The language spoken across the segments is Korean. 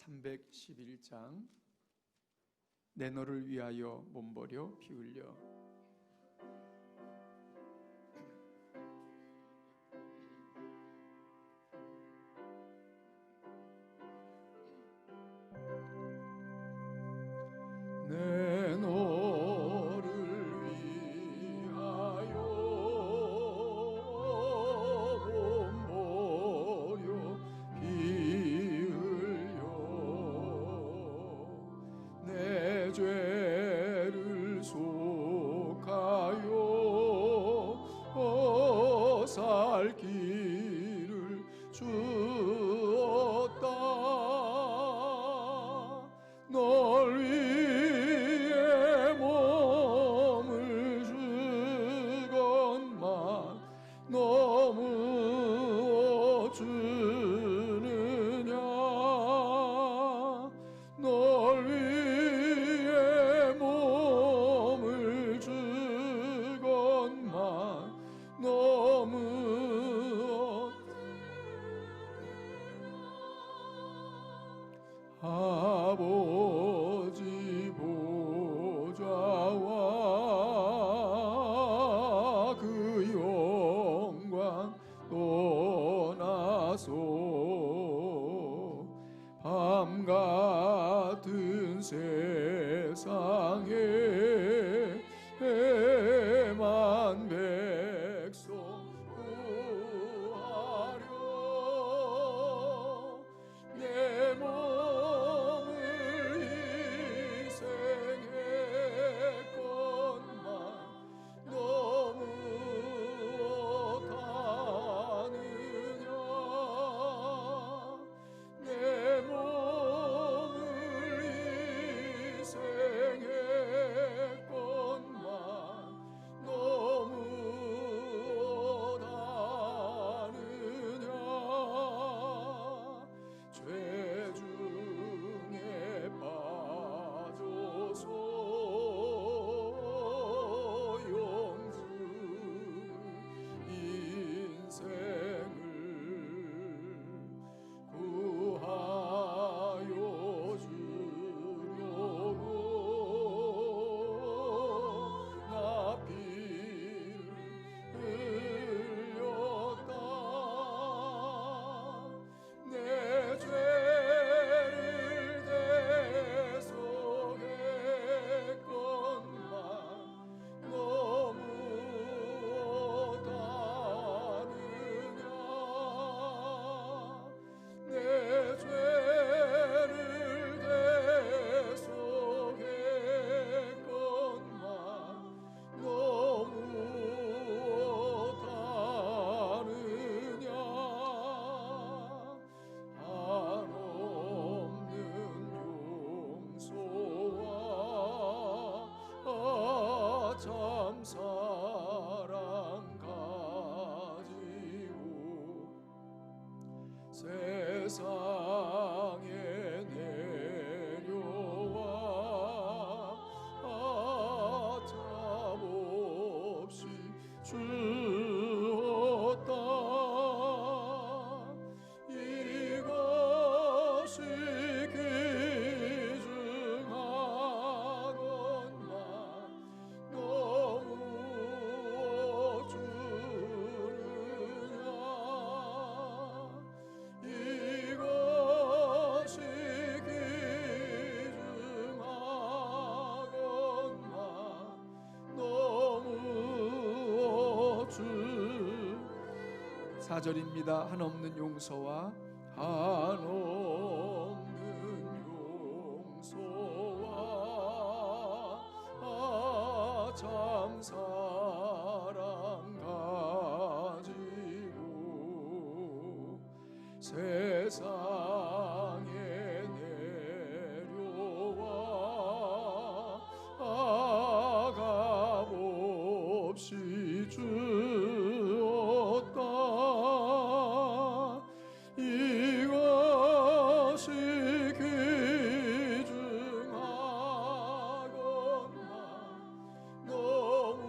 311장 내 너를 위하여 몸버려 피 흘려. 내 너를 위하여 몸버려 피 흘려 내 죄를 속하여 살 길을 주었다. 널 위해 몸을 주건만 너무 주느냐. 널 위해 몸을 주건만 너무 아버지 보좌와 그 영광 떠나서 밤 같은 세상에 만 백성 구하려 내 몸을 희생했건만 너무 못하느냐. 내 몸을 희생했건만 너무 못하느냐. 죄 중에 빠져서 영주 인생을 구하여 주려고 나 피를 흘렸다. 내 죄를 대속했건만 너무 못하느냐. 내 죄를 대속했건만 너무 못하느냐. 한없는 용서와 참 사랑 가지고 세상에 내려와 참 없이 주었다. 이것이 귀중하건만 너무 주느냐. 이것이 귀중하건만 너무 주 4절입니다. 한없는 용서와 한없는 용서와 참 사랑 가지고 세상에 내려와 아값없이 주었다. 이것이 귀중하건만 너무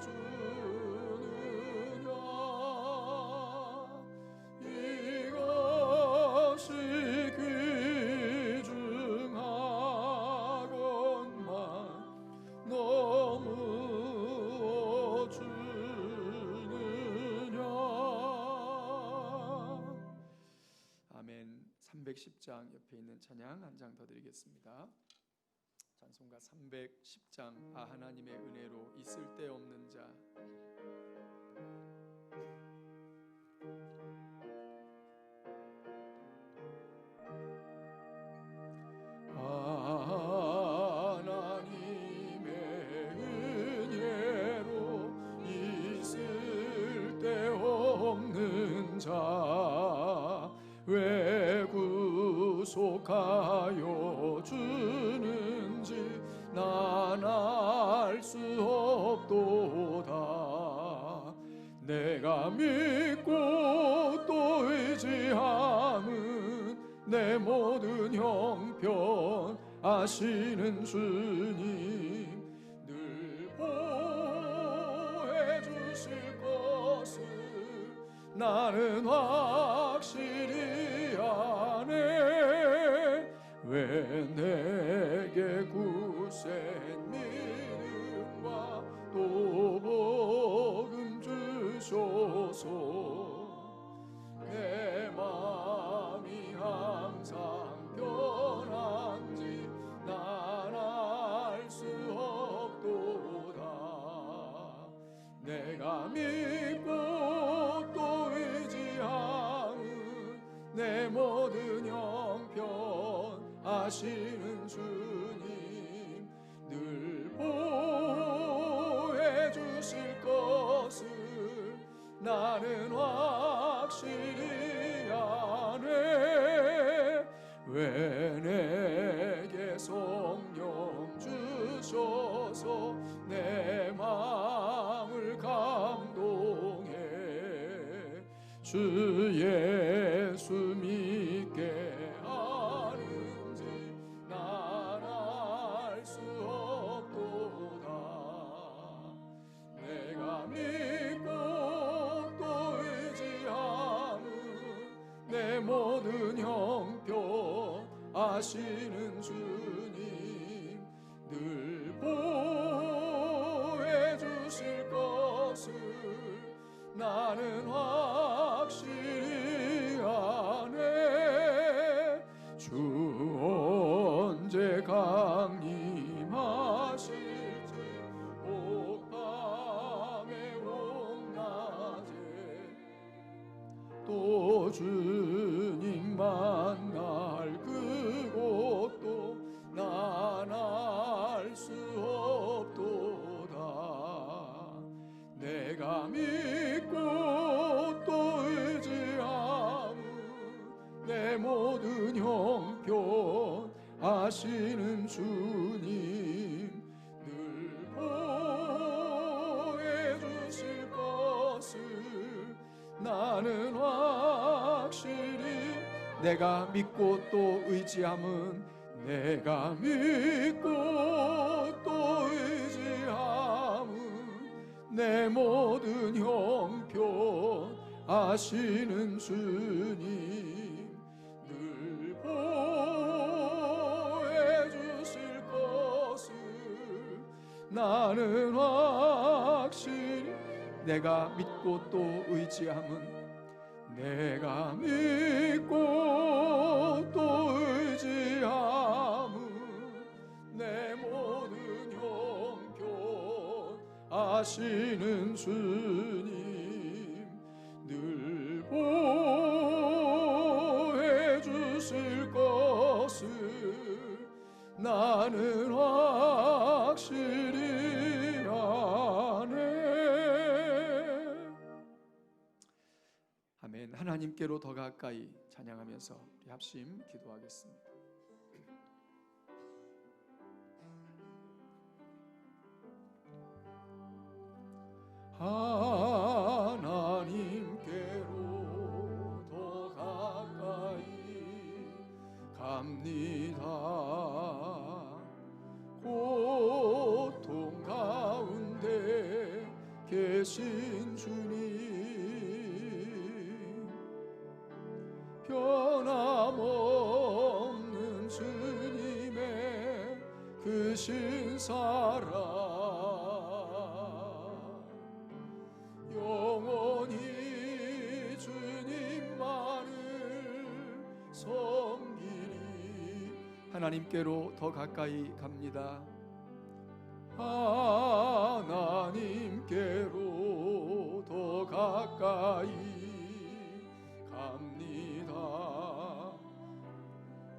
주느냐. 이것 310장 옆에 있는 찬양 한 장 더 드리겠습니다. 찬송가 310장 하나님의 은혜로 있을 데 없는 자. 하나님의 은혜로 있을 데 없는 자 왜 구속하여 주는지 난 알 수 없도다. 내가 믿고 또 의지함은 내 모든 형편 아시는 주님 늘 보호해 주실 것을 나는 확실히 아네. 왜 내게 굳센 믿음과 또 복음 주소서. 내 마음이 항상 변한지 난 알 수 없도다. 내가 믿고 또 의지함은 내 모든 형편 아시는 주님 늘 보호해 주실 것을 나는 확실히 아네. 왜 내게 성령 주셔서 내 마음을 감동해. 주 예수 믿게 하는지 난 알 수 없도다. 내가 믿고 또 의지함은 내 모든 형편 아시는 주님 늘 보호해 주실 것을 나는 확실히 아네. 주 언제 강림하실지 옥밤에 옥낮에 또 주님 만날 그곳도 난 알 수 없도다. 내가 믿고 또 의지함은 내 모든 형편 아시는 주님 늘 보호해 주실 것을 나는 확실히. 내가 믿고 또 의지함은 내가 믿고 또 의지함은 내 모든 형편 아시는 주님 늘 보호해 주실 것을 나는 확실히. 내가 믿고 또 의지함은 내가 믿고 또 의지함은 내 모든 형편 아시는 주님 늘 보호해 주실 것을 나는 확실히 아네. 아멘. 하나님께로 더 가까이 찬양하면서 우리 합심 기도하겠습니다. 하나님께로 더 가까이 갑니다. 고통 가운데 계신 주님 변함없는 주님의 그 신사랑 영원히 주님만을 하나님께로 더 가까이 갑니다. 하나님께로 더 가까이 갑니다.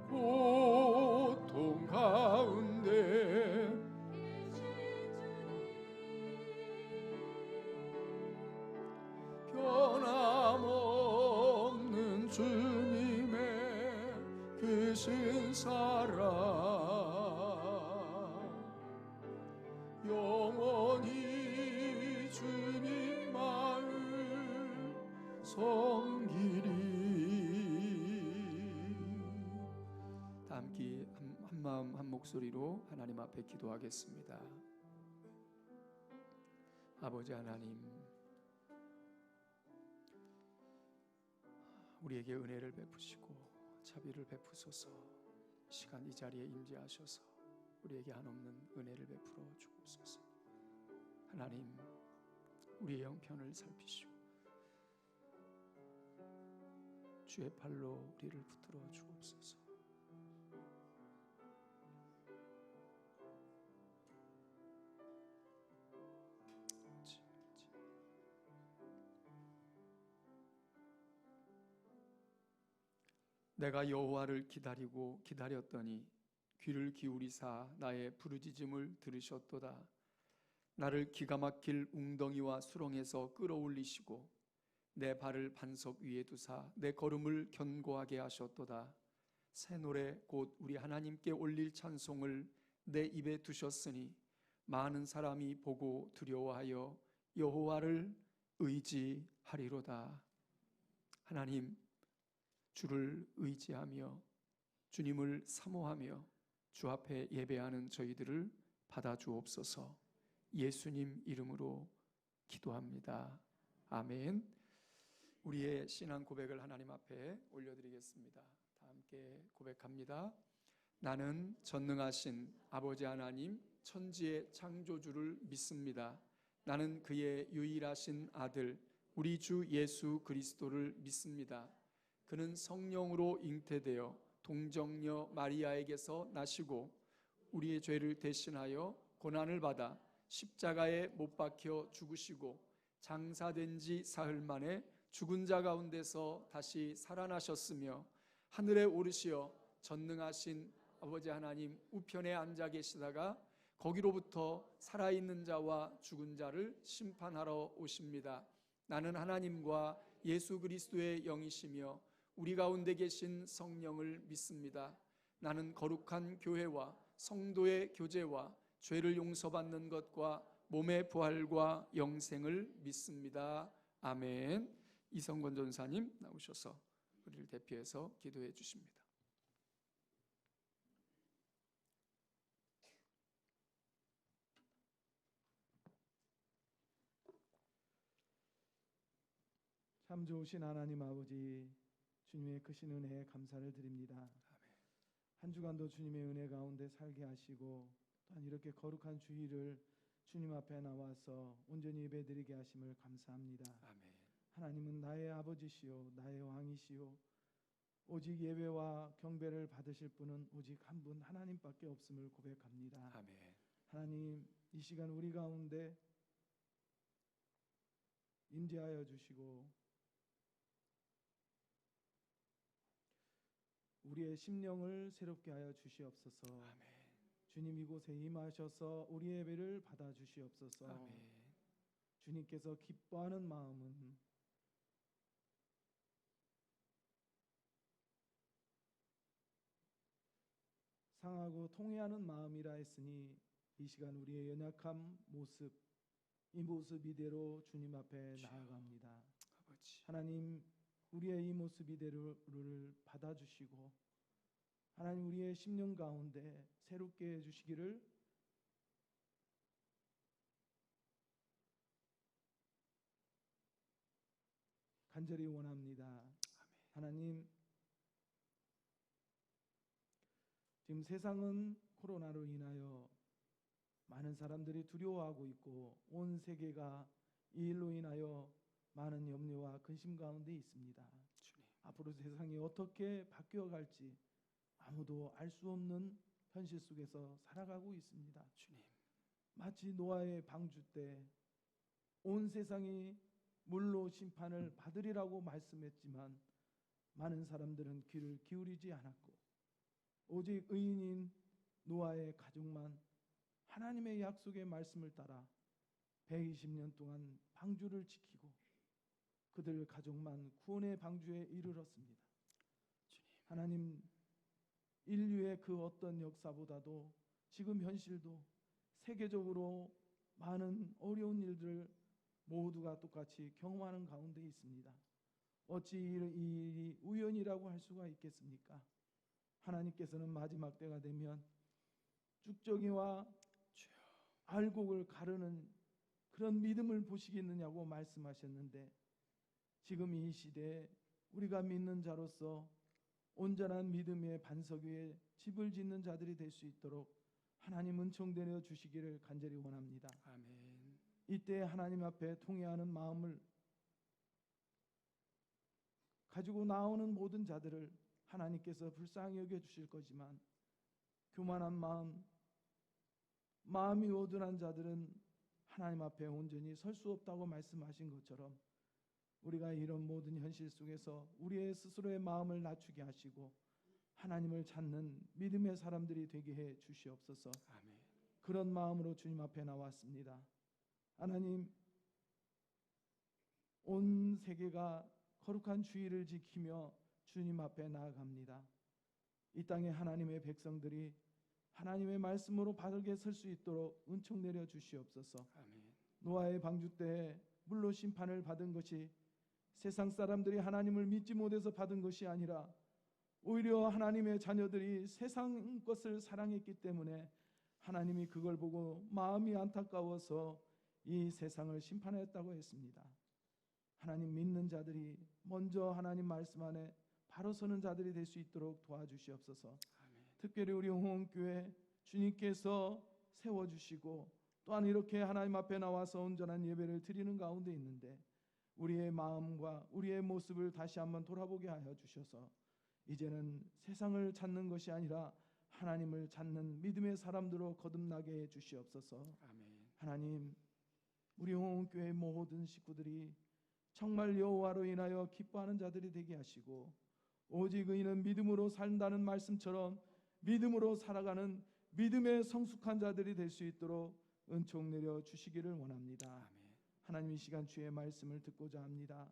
고통 가운데 변함없는 주님의 크신 사랑 영원히 주님만을 섬기리. 다 함께 한 마음 한 목소리로 하나님 앞에 기도하겠습니다. 아버지 하나님, 우리에게 은혜를 베푸시고 자비를 베푸소서. 시간 이 자리에 임재하셔서 우리에게 한없는 은혜를 베풀어 주옵소서. 하나님, 우리의 형편을 살피시고 주의 팔로 우리를 붙들어 주옵소서. 내가 여호와를 기다리고 기다렸더니 귀를 기울이사 나의 부르짖음을 들으셨도다. 나를 기가 막힐 웅덩이와 수렁에서 끌어올리시고 내 발을 반석 위에 두사 내 걸음을 견고하게 하셨도다. 새 노래 곧 우리 하나님께 올릴 찬송을 내 입에 두셨으니 많은 사람이 보고 두려워하여 여호와를 의지하리로다. 하나님, 주를 의지하며 주님을 사모하며 주 앞에 예배하는 저희들을 받아주옵소서. 예수님 이름으로 기도합니다. 아멘. 우리의 신앙 고백을 하나님 앞에 올려드리겠습니다. 다 함께 고백합니다. 나는 전능하신 아버지 하나님 천지의 창조주를 믿습니다. 나는 그의 유일하신 아들 우리 주 예수 그리스도를 믿습니다. 그는 성령으로 잉태되어 동정녀 마리아에게서 나시고 우리의 죄를 대신하여 고난을 받아 십자가에 못 박혀 죽으시고 장사된 지 사흘 만에 죽은 자 가운데서 다시 살아나셨으며 하늘에 오르시어 전능하신 아버지 하나님 우편에 앉아 계시다가 거기로부터 살아있는 자와 죽은 자를 심판하러 오십니다. 나는 하나님과 예수 그리스도의 영이시며 우리 가운데 계신 성령을 믿습니다. 나는 거룩한 교회와 성도의 교제와 죄를 용서받는 것과 몸의 부활과 영생을 믿습니다. 아멘. 이성권 전사님 나오셔서 우리를 대표해서 기도해 주십니다. 참 좋으신 하나님 아버지, 주님의 크신 은혜에 감사를 드립니다. 한 주간도 주님의 은혜 가운데 살게 하시고 또한 이렇게 거룩한 주일을 주님 앞에 나와서 온전히 예배드리게 하심을 감사합니다. 아멘. 하나님은 나의 아버지시요 나의 왕이시요 오직 예배와 경배를 받으실 분은 오직 한 분 하나님밖에 없음을 고백합니다. 아멘. 하나님, 이 시간 우리 가운데 임재하여 주시고 우리의 심령을 새롭게 하여 주시옵소서. 아멘. 주님 이곳에 임하셔서 우리의 예배를 받아 주시옵소서. 아멘. 주님께서 기뻐하는 마음은 상하고 통회하는 마음이라 했으니 이 시간 우리의 연약한 모습, 이 모습 이대로 주님 앞에 나아갑니다. 아버지. 하나님, 우리의 이 모습 이대로를 받아주시고 하나님 우리의 심령 가운데 새롭게 해주시기를 간절히 원합니다. 아멘. 하나님, 지금 세상은 코로나로 인하여 많은 사람들이 두려워하고 있고 온 세계가 이 일로 인하여 많은 염려와 근심 가운데 있습니다. 주님. 앞으로 세상이 어떻게 바뀌어 갈지 아무도 알 수 없는 현실 속에서 살아가고 있습니다. 주님. 마치 노아의 방주 때 온 세상이 물로 심판을 받으리라고 말씀했지만 많은 사람들은 귀를 기울이지 않았고 오직 의인인 노아의 가족만 하나님의 약속의 말씀을 따라 120년 동안 방주를 지키고 그들 가족만 구원의 방주에 이르렀습니다. 하나님, 인류의 그 어떤 역사보다도 지금 현실도 세계적으로 많은 어려운 일들을 모두가 똑같이 경험하는 가운데 있습니다. 어찌 이 일이 우연이라고 할 수가 있겠습니까? 하나님께서는 마지막 때가 되면 쭉정이와 알곡을 가르는 그런 믿음을 보시겠느냐고 말씀하셨는데 지금 이 시대에 우리가 믿는 자로서 온전한 믿음의 반석 위에 집을 짓는 자들이 될 수 있도록 하나님 은총 내려 주시기를 간절히 원합니다. 아멘. 이때 하나님 앞에 통회하는 마음을 가지고 나오는 모든 자들을 하나님께서 불쌍히 여겨 주실 거지만 교만한 마음이 어둔한 자들은 하나님 앞에 온전히 설 수 없다고 말씀하신 것처럼 우리가 이런 모든 현실 속에서 우리의 스스로의 마음을 낮추게 하시고 하나님을 찾는 믿음의 사람들이 되게 해 주시옵소서. 아멘. 그런 마음으로 주님 앞에 나왔습니다. 하나님, 온 세계가 거룩한 주의를 지키며 주님 앞에 나아갑니다. 이 땅에 하나님의 백성들이 하나님의 말씀으로 바르게 설 수 있도록 은총 내려 주시옵소서. 아멘. 노아의 방주 때 물로 심판을 받은 것이 세상 사람들이 하나님을 믿지 못해서 받은 것이 아니라 오히려 하나님의 자녀들이 세상 것을 사랑했기 때문에 하나님이 그걸 보고 마음이 안타까워서 이 세상을 심판했다고 했습니다. 하나님 믿는 자들이 먼저 하나님 말씀 안에 바로 서는 자들이 될 수 있도록 도와주시옵소서. 아멘. 특별히 우리 홍원교회 주님께서 세워주시고 또한 이렇게 하나님 앞에 나와서 온전한 예배를 드리는 가운데 있는데 우리의 마음과 우리의 모습을 다시 한번 돌아보게 하여 주셔서 이제는 세상을 찾는 것이 아니라 하나님을 찾는 믿음의 사람들로 거듭나게 해 주시옵소서. 아멘. 하나님, 우리 홍원교회 모든 식구들이 정말 여호와로 인하여 기뻐하는 자들이 되게 하시고 오직 의인은 믿음으로 산다는 말씀처럼 믿음으로 살아가는 믿음의 성숙한 자들이 될 수 있도록 은총 내려 주시기를 원합니다. 아멘. 하나님, 이 시간 주의 말씀을 듣고자 합니다.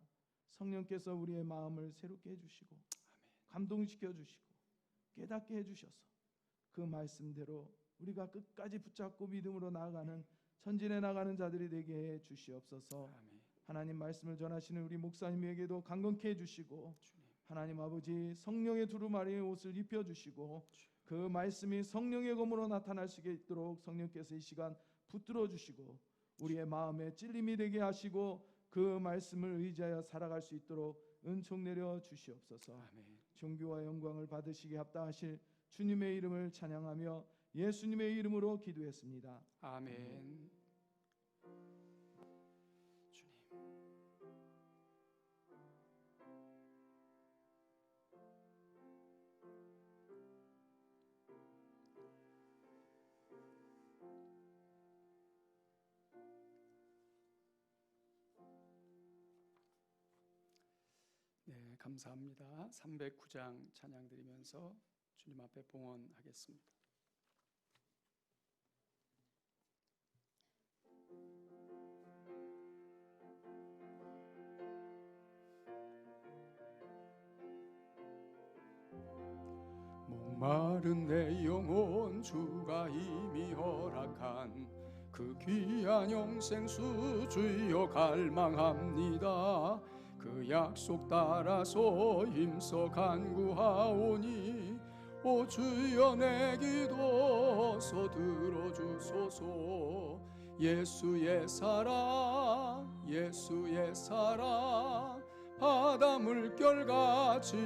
성령께서 우리의 마음을 새롭게 해주시고 감동시켜 주시고 깨닫게 해주셔서 그 말씀대로 우리가 끝까지 붙잡고 믿음으로 나아가는 전진해 나가는 자들이 되게 해 주시옵소서. 아멘. 하나님 말씀을 전하시는 우리 목사님에게도 강건케 해주시고 주님. 하나님 아버지 성령의 두루마리의 옷을 입혀주시고 그 말씀이 성령의 검으로 나타날 수 있도록 성령께서 이 시간 붙들어 주시고 우리의 마음에 찔림이 되게 하시고 그 말씀을 의지하여 살아갈 수 있도록 은총 내려 주시옵소서. 아멘. 존귀와 영광을 받으시게 합당하실 주님의 이름을 찬양하며 예수님의 이름으로 기도했습니다. 아멘. 주님. 네, 감사합니다. 309장 찬양 드리면서 주님 앞에 봉헌하겠습니다. 목마른 내 영혼 주가 이미 허락한 그 귀한 영생수 주여 갈망합니다. 그 약속 따라서 힘써 간구하오니 오 주여 내 기도 들어주소서. 예수의 사랑 예수의 사랑 바다 물결같이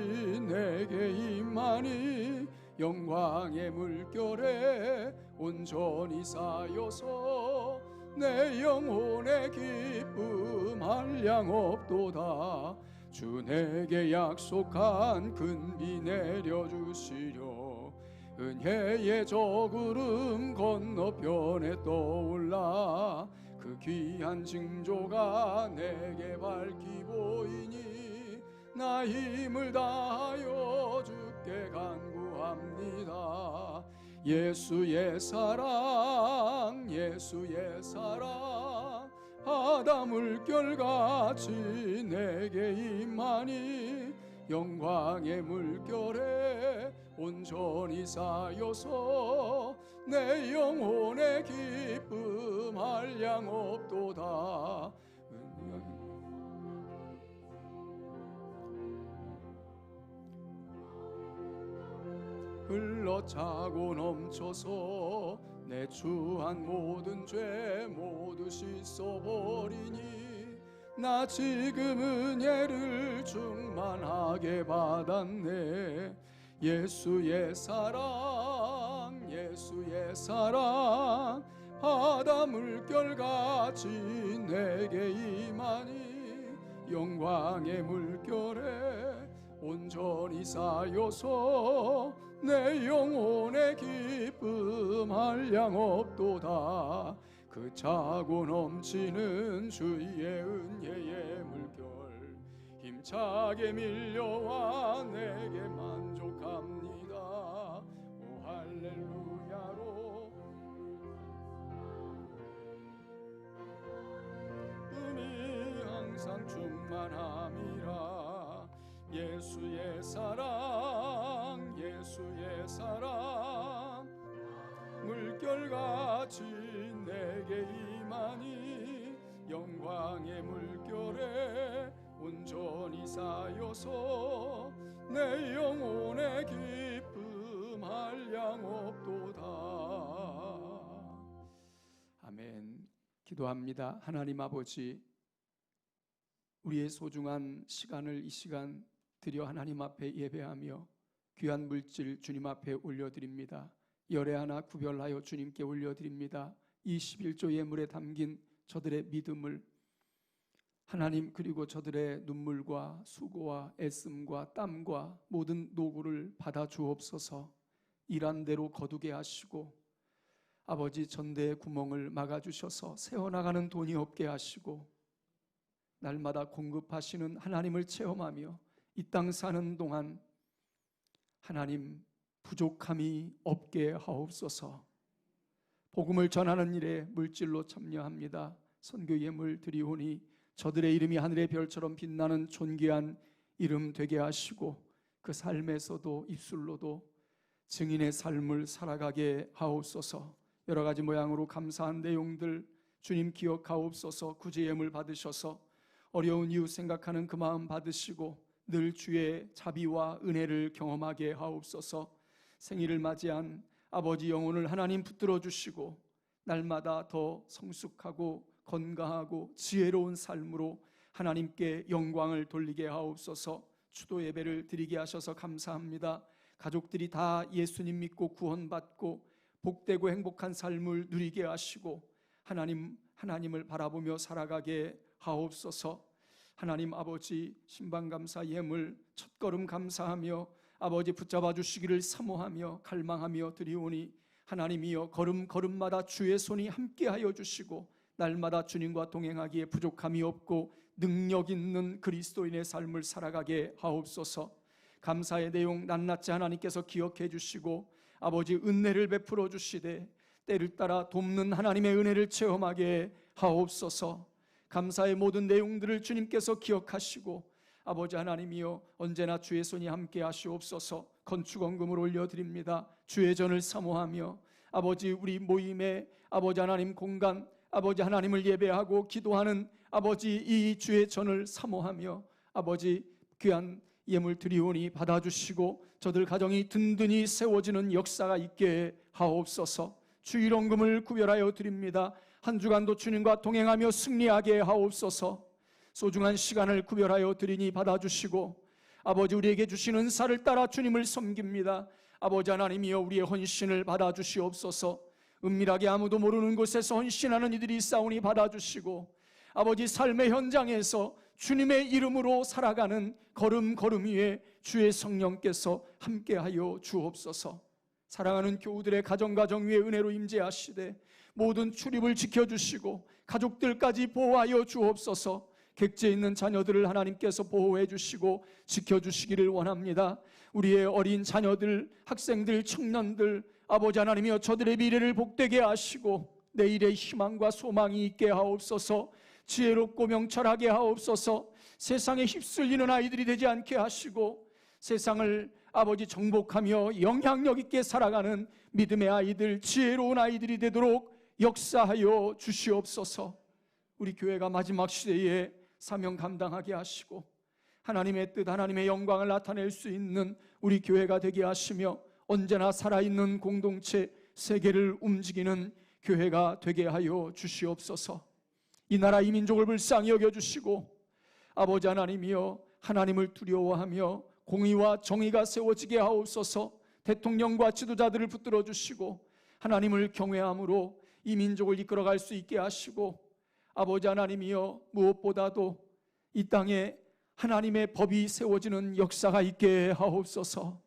내게 임하니 영광의 물결에 온전히 쌓여서 내 영혼의 기쁨 한량 없도다. 주 내게 약속한 큰 비 내려주시려 은혜의 저구름 건너편에 떠올라 그 귀한 징조가 내게 밝히 보이니 나 힘을 다하여 주께 간구합니다. 예수의 사랑 예수의 사랑 바다 물결같이 내게 임하니 영광의 물결에 온전히 쌓여서 내 영혼의 기쁨 한량 없도다. 흘러차고 넘쳐서 내 추한 모든 죄 모두 씻어버리니 나 지금 은혜를 충만하게 받았네. 예수의 사랑 예수의 사랑 바다 물결같이 내게 임하니 영광의 물결에 온전히 쌓여서 내 영혼의 기쁨 한량 없도다. 그 차고 넘치는 주의 은혜의 물결 힘차게 밀려와 내게 만족합니다. 오 할렐루야로 은이 항상 충만함이라. 예수의 사랑 예수의 사랑 물결같이 내게 임하니 영광의 물결에 온전히 쌓여서 내 영혼의 기쁨 한량 없도다. 아멘. 기도합니다. 하나님 아버지, 우리의 소중한 시간을 이 시간 드려 하나님 앞에 예배하며 귀한 물질 주님 앞에 올려드립니다. 열애 하나 구별하여 주님께 올려드립니다. 이 11조 예물에 담긴 저들의 믿음을 하나님, 그리고 저들의 눈물과 수고와 애씀과 땀과 모든 노고를 받아 주옵소서. 일한 대로 거두게 하시고 아버지, 전대의 구멍을 막아주셔서 새어나가는 돈이 없게 하시고 날마다 공급하시는 하나님을 체험하며 이 땅 사는 동안 하나님 부족함이 없게 하옵소서. 복음을 전하는 일에 물질로 참여합니다. 선교 예물 드리오니 저들의 이름이 하늘의 별처럼 빛나는 존귀한 이름 되게 하시고 그 삶에서도 입술로도 증인의 삶을 살아가게 하옵소서. 여러 가지 모양으로 감사한 내용들 주님 기억하옵소서. 구제 예물 받으셔서 어려운 이웃 생각하는 그 마음 받으시고 늘 주의 자비와 은혜를 경험하게 하옵소서. 생일을 맞이한 아버지 영혼을 하나님 붙들어 주시고 날마다 더 성숙하고 건강하고 지혜로운 삶으로 하나님께 영광을 돌리게 하옵소서. 추도 예배를 드리게 하셔서 감사합니다. 가족들이 다 예수님 믿고 구원받고 복되고 행복한 삶을 누리게 하시고 하나님을 바라보며 살아가게 하옵소서. 하나님 아버지, 신방감사 예물 첫걸음 감사하며 아버지 붙잡아 주시기를 사모하며 갈망하며 드리오니 하나님이여 걸음걸음마다 주의 손이 함께하여 주시고 날마다 주님과 동행하기에 부족함이 없고 능력 있는 그리스도인의 삶을 살아가게 하옵소서. 감사의 내용 낱낱이 하나님께서 기억해 주시고 아버지 은혜를 베풀어 주시되 때를 따라 돕는 하나님의 은혜를 체험하게 하옵소서. 감사의 모든 내용들을 주님께서 기억하시고 아버지 하나님이여 언제나 주의 손이 함께 하시옵소서. 건축원금을 올려드립니다. 주의 전을 사모하며 아버지 우리 모임에 아버지 하나님 공간 아버지 하나님을 예배하고 기도하는 아버지 이 주의 전을 사모하며 아버지 귀한 예물 드리오니 받아주시고 저들 가정이 든든히 세워지는 역사가 있게 하옵소서. 주일원금을 구별하여 드립니다. 한 주간도 주님과 동행하며 승리하게 하옵소서. 소중한 시간을 구별하여 드리니 받아주시고 아버지 우리에게 주신 은사를 따라 주님을 섬깁니다. 아버지 하나님이여 우리의 헌신을 받아주시옵소서. 은밀하게 아무도 모르는 곳에서 헌신하는 이들이 있사오니 받아주시고 아버지 삶의 현장에서 주님의 이름으로 살아가는 걸음걸음 위에 주의 성령께서 함께하여 주옵소서. 사랑하는 교우들의 가정 위에 은혜로 임재하시되 모든 출입을 지켜주시고 가족들까지 보호하여 주옵소서. 객지에 있는 자녀들을 하나님께서 보호해 주시고 지켜주시기를 원합니다. 우리의 어린 자녀들, 학생들, 청년들, 아버지 하나님이여 저들의 미래를 복되게 하시고 내일의 희망과 소망이 있게 하옵소서. 지혜롭고 명철하게 하옵소서. 세상에 휩쓸리는 아이들이 되지 않게 하시고 세상을 아버지 정복하며 영향력 있게 살아가는 믿음의 아이들, 지혜로운 아이들이 되도록 역사하여 주시옵소서. 우리 교회가 마지막 시대에 사명 감당하게 하시고 하나님의 뜻, 하나님의 영광을 나타낼 수 있는 우리 교회가 되게 하시며 언제나 살아있는 공동체, 세계를 움직이는 교회가 되게 하여 주시옵소서. 이 나라 이 민족을 불쌍히 여겨주시고 아버지 하나님이여 하나님을 두려워하며 공의와 정의가 세워지게 하옵소서. 대통령과 지도자들을 붙들어 주시고 하나님을 경외함으로 이 민족을 이끌어갈 수 있게 하시고 아버지 하나님이여 무엇보다도 이 땅에 하나님의 법이 세워지는 역사가 있게 하옵소서.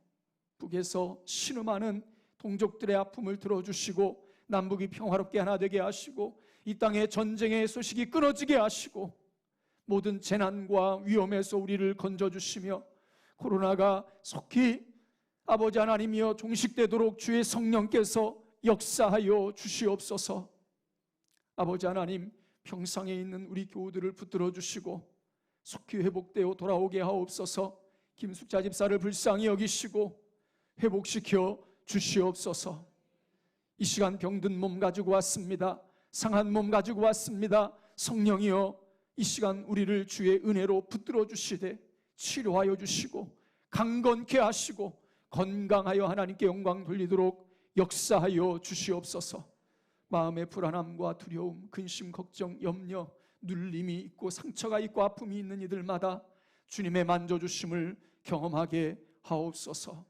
북에서 신음하는 동족들의 아픔을 들어주시고 남북이 평화롭게 하나 되게 하시고 이 땅의 전쟁의 소식이 끊어지게 하시고 모든 재난과 위험에서 우리를 건져주시며 코로나가 속히 아버지 하나님이여 종식되도록 주의 성령께서 역사하여 주시옵소서. 아버지 하나님, 평상에 있는 우리 교우들을 붙들어 주시고 속히 회복되어 돌아오게 하옵소서. 김숙자 집사를 불쌍히 여기시고 회복시켜 주시옵소서. 이 시간 병든 몸 가지고 왔습니다. 상한 몸 가지고 왔습니다. 성령이여 이 시간 우리를 주의 은혜로 붙들어 주시되 치료하여 주시고 강건케 하시고 건강하여 하나님께 영광 돌리도록 역사하여 주시옵소서. 마음의 불안함과 두려움, 근심, 걱정, 염려, 눌림이 있고 상처가 있고 아픔이 있는 이들마다 주님의 만져주심을 경험하게 하옵소서.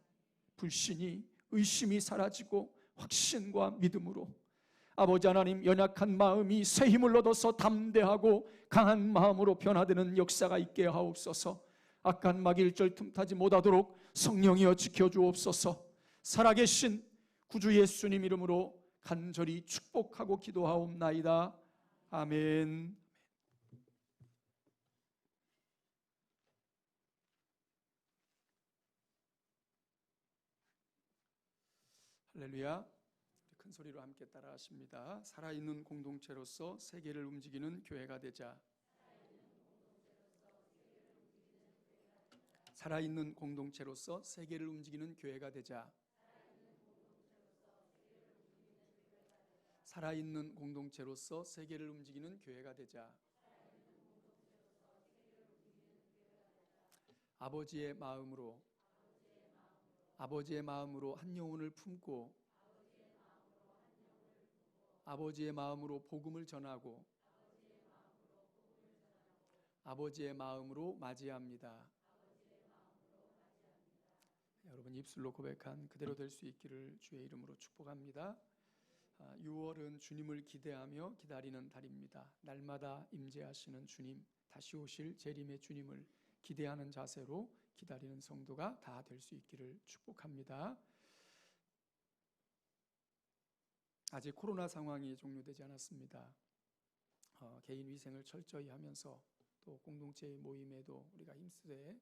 불신이, 의심이 사라지고 확신과 믿음으로 아버지 하나님 연약한 마음이 새 힘을 얻어서 담대하고 강한 마음으로 변화되는 역사가 있게 하옵소서. 악한 마귀 일절 틈타지 못하도록 성령이여 지켜주옵소서. 살아계신 구주 예수님 이름으로 간절히 축복하고 기도하옵나이다. 아멘. 할렐루야. 큰 소리로 함께 따라하십니다. 살아있는 공동체로서 세계를 움직이는 교회가 되자. 살아있는 공동체로서 세계를 움직이는 교회가 되자. 살아있는 공동체로서 세계를 움직이는 교회가 되자. 아버지의 마음으로 한 영혼을 품고 아버지의 마음으로 복음을 전하고 아버지의 마음으로 맞이합니다. 여러분 입술로 고백한 그대로 될 수 있기를 주의 이름으로 축복합니다. 6월은 주님을 기대하며 기다리는 달입니다. 날마다 임재하시는 주님, 다시 오실 재림의 주님을 기대하는 자세로 기다리는 성도가 다 될 수 있기를 축복합니다. 아직 코로나 상황이 종료되지 않았습니다. 개인 위생을 철저히 하면서 또 공동체의 모임에도 우리가 힘쓰되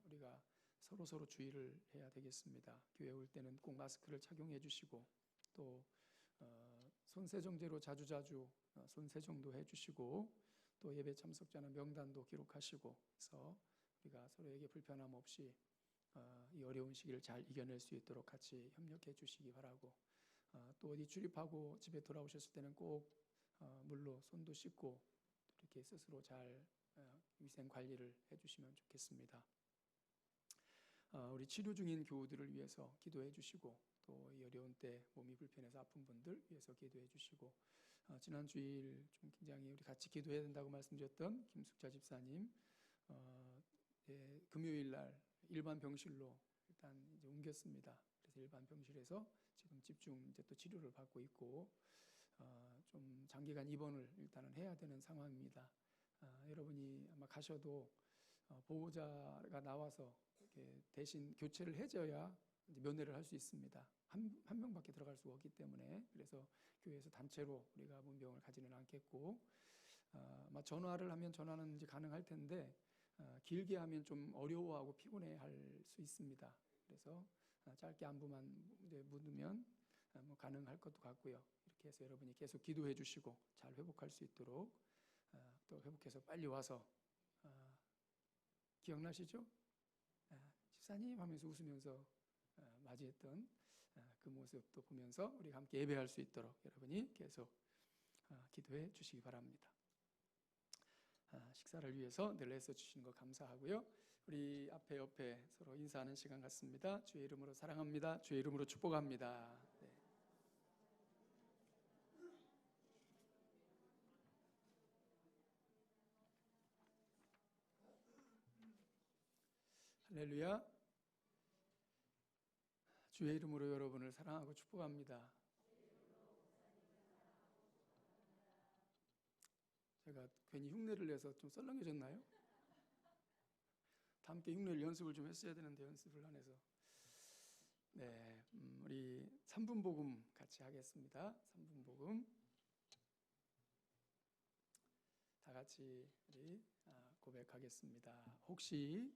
우리가 서로 주의를 해야 되겠습니다. 교회 올 때는 꼭 마스크를 착용해 주시고 또 손세정제로 자주자주 손세정도 해주시고 또 예배 참석자는 명단도 기록하시고 그래서 우리가 서로에게 불편함 없이 이 어려운 시기를 잘 이겨낼 수 있도록 같이 협력해 주시기 바라고 또 어디 출입하고 집에 돌아오셨을 때는 꼭 물로 손도 씻고 이렇게 스스로 잘 위생 관리를 해주시면 좋겠습니다. 우리 치료 중인 교우들을 위해서 기도해 주시고 또 이 어려운 때 몸이 불편해서 아픈 분들 위해서 기도해 주시고 지난 주일 좀 굉장히 우리 같이 기도해야 된다고 말씀드렸던 김숙자 집사님 금요일 날 일반 병실로 일단 이제 옮겼습니다. 그래서 일반 병실에서 지금 집중 이제 또 치료를 받고 있고 좀 장기간 입원을 일단은 해야 되는 상황입니다. 여러분이 아마 가셔도 보호자가 나와서 이렇게 대신 교체를 해줘야 이제 면회를 할 수 있습니다. 한 명밖에 들어갈 수가 없기 때문에. 그래서 교회에서 단체로 우리가 문병을 가지는 않겠고, 전화를 하면 전화는 이제 가능할 텐데 길게 하면 좀 어려워하고 피곤해할 수 있습니다. 그래서 짧게 안부만 이제 묻으면 뭐 가능할 것도 같고요. 이렇게 해서 여러분이 계속 기도해 주시고 잘 회복할 수 있도록, 또 회복해서 빨리 와서, 기억나시죠? 집사님 하면서 웃으면서 맞이했던 그 모습도 보면서 우리가 함께 예배할 수 있도록 여러분이 계속 기도해 주시기 바랍니다. 식사를 위해서 늘 애써 주시는 거 감사하고요. 우리 앞에 옆에 서로 인사하는 시간 같습니다. 주의 이름으로 사랑합니다. 주의 이름으로 축복합니다. 네. 할렐루야. 주의 이름으로 여러분을 사랑하고 축복합니다. 제가 괜히 흉내를 내서 좀 썰렁해졌나요? 다 함께 흉내를 연습을 좀 했어야 되는데 연습을 안 해서. 네, 우리 3분 복음 같이 하겠습니다. 3분 복음 다 같이 우리 고백하겠습니다. 혹시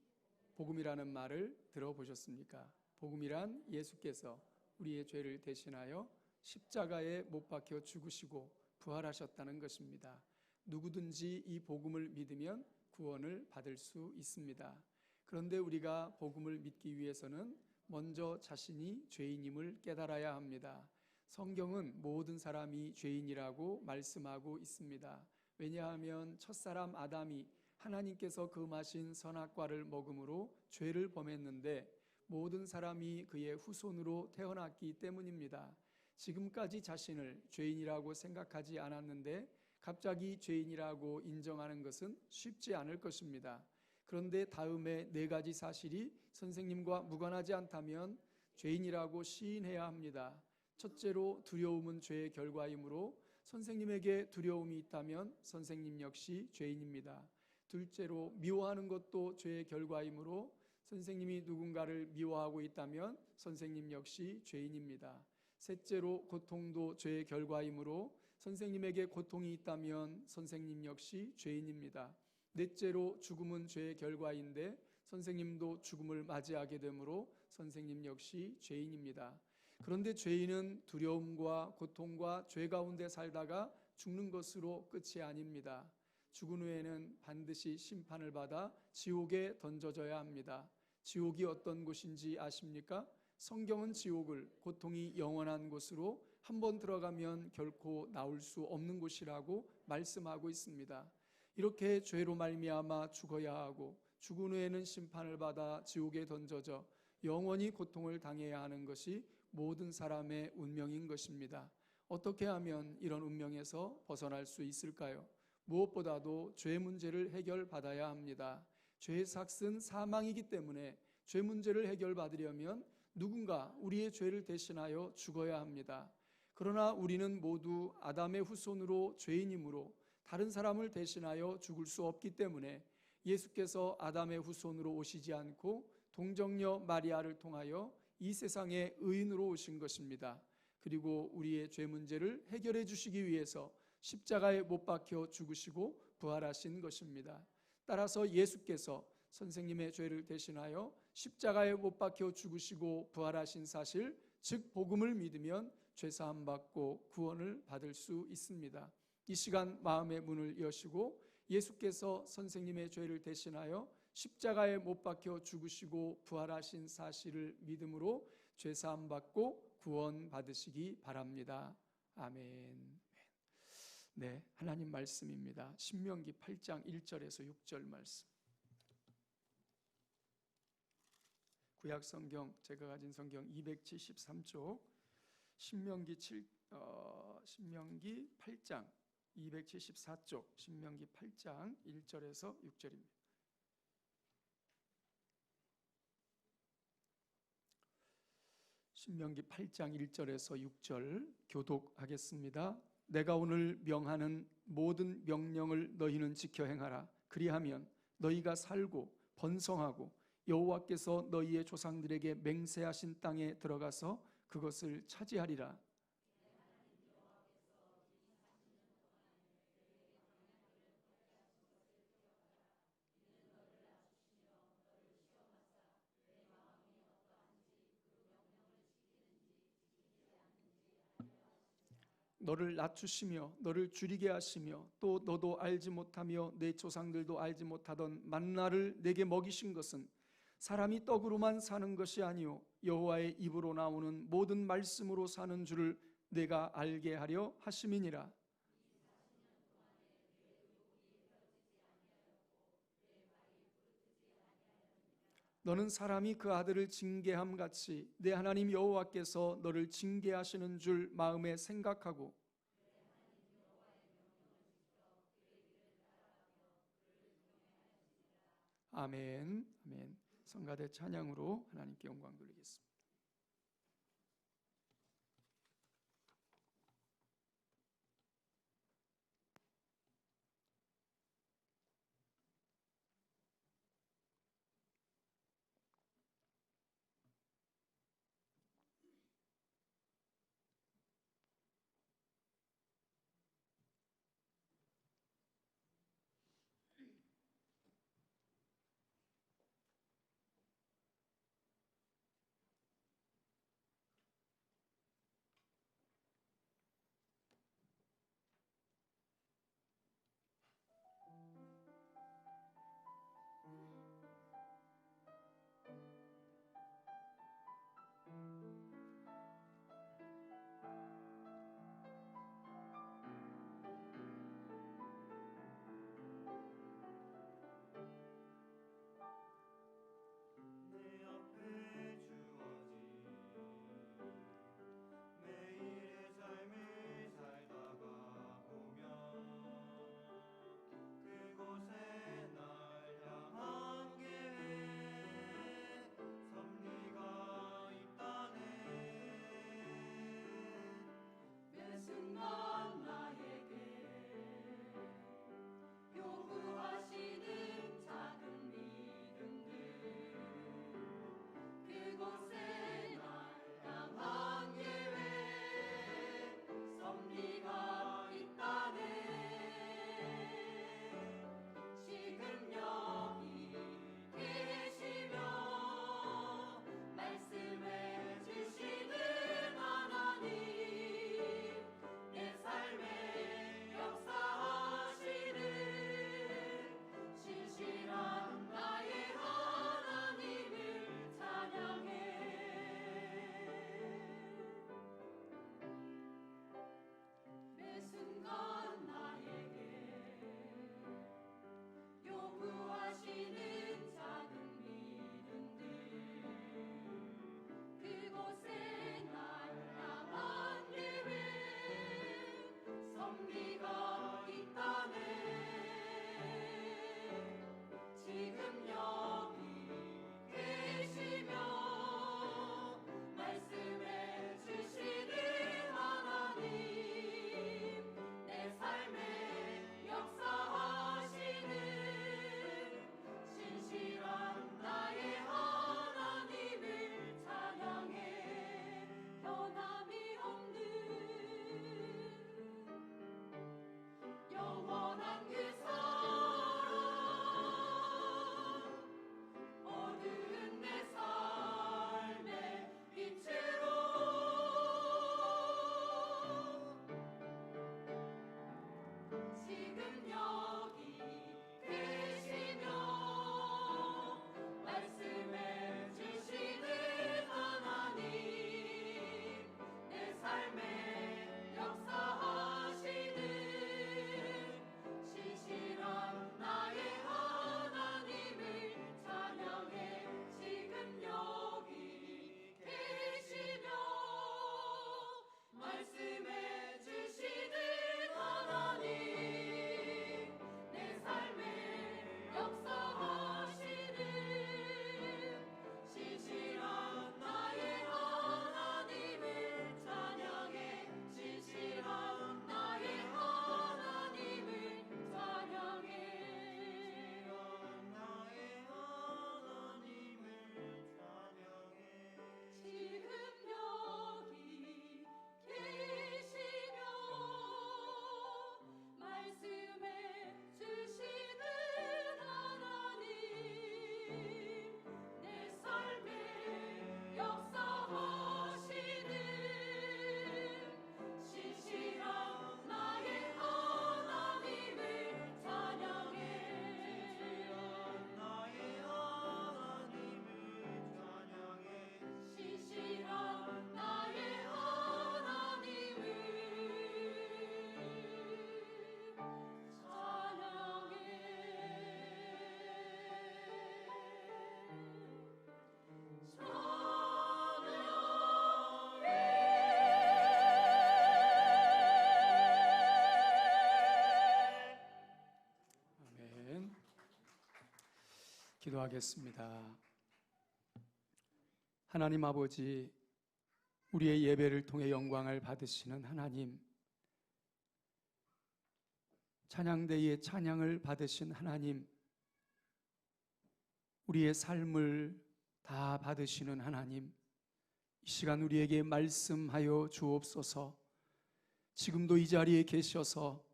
복음이라는 말을 들어보셨습니까? 복음이란 예수께서 우리의 죄를 대신하여 십자가에 못 박혀 죽으시고 부활하셨다는 것입니다. 누구든지 이 복음을 믿으면 구원을 받을 수 있습니다. 그런데 우리가 복음을 믿기 위해서는 먼저 자신이 죄인임을 깨달아야 합니다. 성경은 모든 사람이 죄인이라고 말씀하고 있습니다. 왜냐하면 첫사람 아담이 하나님께서 금하신 선악과를 먹음으로 죄를 범했는데 모든 사람이 그의 후손으로 태어났기 때문입니다. 지금까지 자신을 죄인이라고 생각하지 않았는데 갑자기 죄인이라고 인정하는 것은 쉽지 않을 것입니다. 그런데 다음에 4가지 사실이 선생님과 무관하지 않다면 죄인이라고 시인해야 합니다. 첫째로, 두려움은 죄의 결과이므로 선생님에게 두려움이 있다면 선생님 역시 죄인입니다. 둘째로, 미워하는 것도 죄의 결과이므로 선생님이 누군가를 미워하고 있다면 선생님 역시 죄인입니다. 셋째로, 고통도 죄의 결과이므로 선생님에게 고통이 있다면 선생님 역시 죄인입니다. 넷째로, 죽음은 죄의 결과인데 선생님도 죽음을 맞이하게 되므로 선생님 역시 죄인입니다. 그런데 죄인은 두려움과 고통과 죄 가운데 살다가 죽는 것으로 끝이 아닙니다. 죽은 후에는 반드시 심판을 받아 지옥에 던져져야 합니다. 지옥이 어떤 곳인지 아십니까? 성경은 지옥을 고통이 영원한 곳으로 한번 들어가면 결코 나올 수 없는 곳이라고 말씀하고 있습니다. 이렇게 죄로 말미암아 죽어야 하고 죽은 후에는 심판을 받아 지옥에 던져져 영원히 고통을 당해야 하는 것이 모든 사람의 운명인 것입니다. 어떻게 하면 이런 운명에서 벗어날 수 있을까요? 무엇보다도 죄 문제를 해결받아야 합니다. 죄의 삭은 사망이기 때문에 죄 문제를 해결받으려면 누군가 우리의 죄를 대신하여 죽어야 합니다. 그러나 우리는 모두 아담의 후손으로 죄인이므로 다른 사람을 대신하여 죽을 수 없기 때문에 예수께서 아담의 후손으로 오시지 않고 동정녀 마리아를 통하여 이 세상에 의인으로 오신 것입니다. 그리고 우리의 죄 문제를 해결해 주시기 위해서 십자가에 못 박혀 죽으시고 부활하신 것입니다. 따라서 예수께서 선생님의 죄를 대신하여 십자가에 못 박혀 죽으시고 부활하신 사실, 즉 복음을 믿으면 죄사함 받고 구원을 받을 수 있습니다. 이 시간 마음의 문을 여시고 예수께서 선생님의 죄를 대신하여 십자가에 못 박혀 죽으시고 부활하신 사실을 믿음으로 죄사함 받고 구원 받으시기 바랍니다. 아멘. 네, 하나님 말씀입니다. 신명기 8장 1절에서 6절 말씀. 구약 성경, 제가 가진 성경 273쪽, 신명기 8장 274쪽, 신명기 8장 1절에서 6절입니다. 신명기 8장 1절에서 6절 교독하겠습니다. 내가 오늘 명하는 모든 명령을 너희는 지켜 행하라. 그리하면 너희가 살고 번성하고 여호와께서 너희의 조상들에게 맹세하신 땅에 들어가서 그것을 차지하리라. 너를 낮추시며 너를 줄이게 하시며 또 너도 알지 못하며 내 조상들도 알지 못하던 만나를 내게 먹이신 것은 사람이 떡으로만 사는 것이 아니요 여호와의 입으로 나오는 모든 말씀으로 사는 줄을 내가 알게 하려 하심이니라. 너는 사람이 그 아들을 징계함 같이 내 하나님 여호와께서 너를 징계하시는 줄 마음에 생각하고 아멘. 아멘. 성가대 찬양으로 하나님께 영광 돌리겠습니다. 기도하겠습니다. 하나님 아버지, 우리의 예배를 통해 영광을 받으시는 하나님, 찬양대의 찬양을 받으신 하나님, 우리의 삶을 다 받으시는 하나님, 이 시간 우리에게 말씀하여 주옵소서. 지금도 이 자리에 계셔서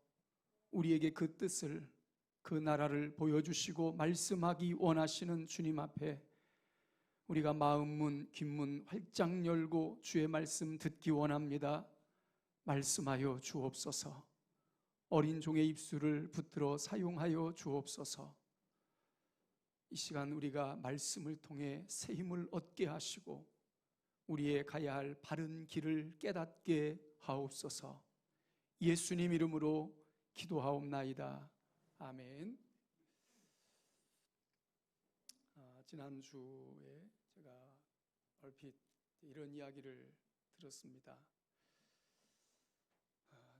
우리에게 그 뜻을, 그 나라를 보여주시고 말씀하기 원하시는 주님 앞에 우리가 마음문, 귓문 활짝 열고 주의 말씀 듣기 원합니다. 말씀하여 주옵소서. 어린 종의 입술을 붙들어 사용하여 주옵소서. 이 시간 우리가 말씀을 통해 새 힘을 얻게 하시고 우리의 가야 할 바른 길을 깨닫게 하옵소서. 예수님 이름으로 기도하옵나이다. 아멘. 지난주에 제가 얼핏 이런 이야기를 들었습니다.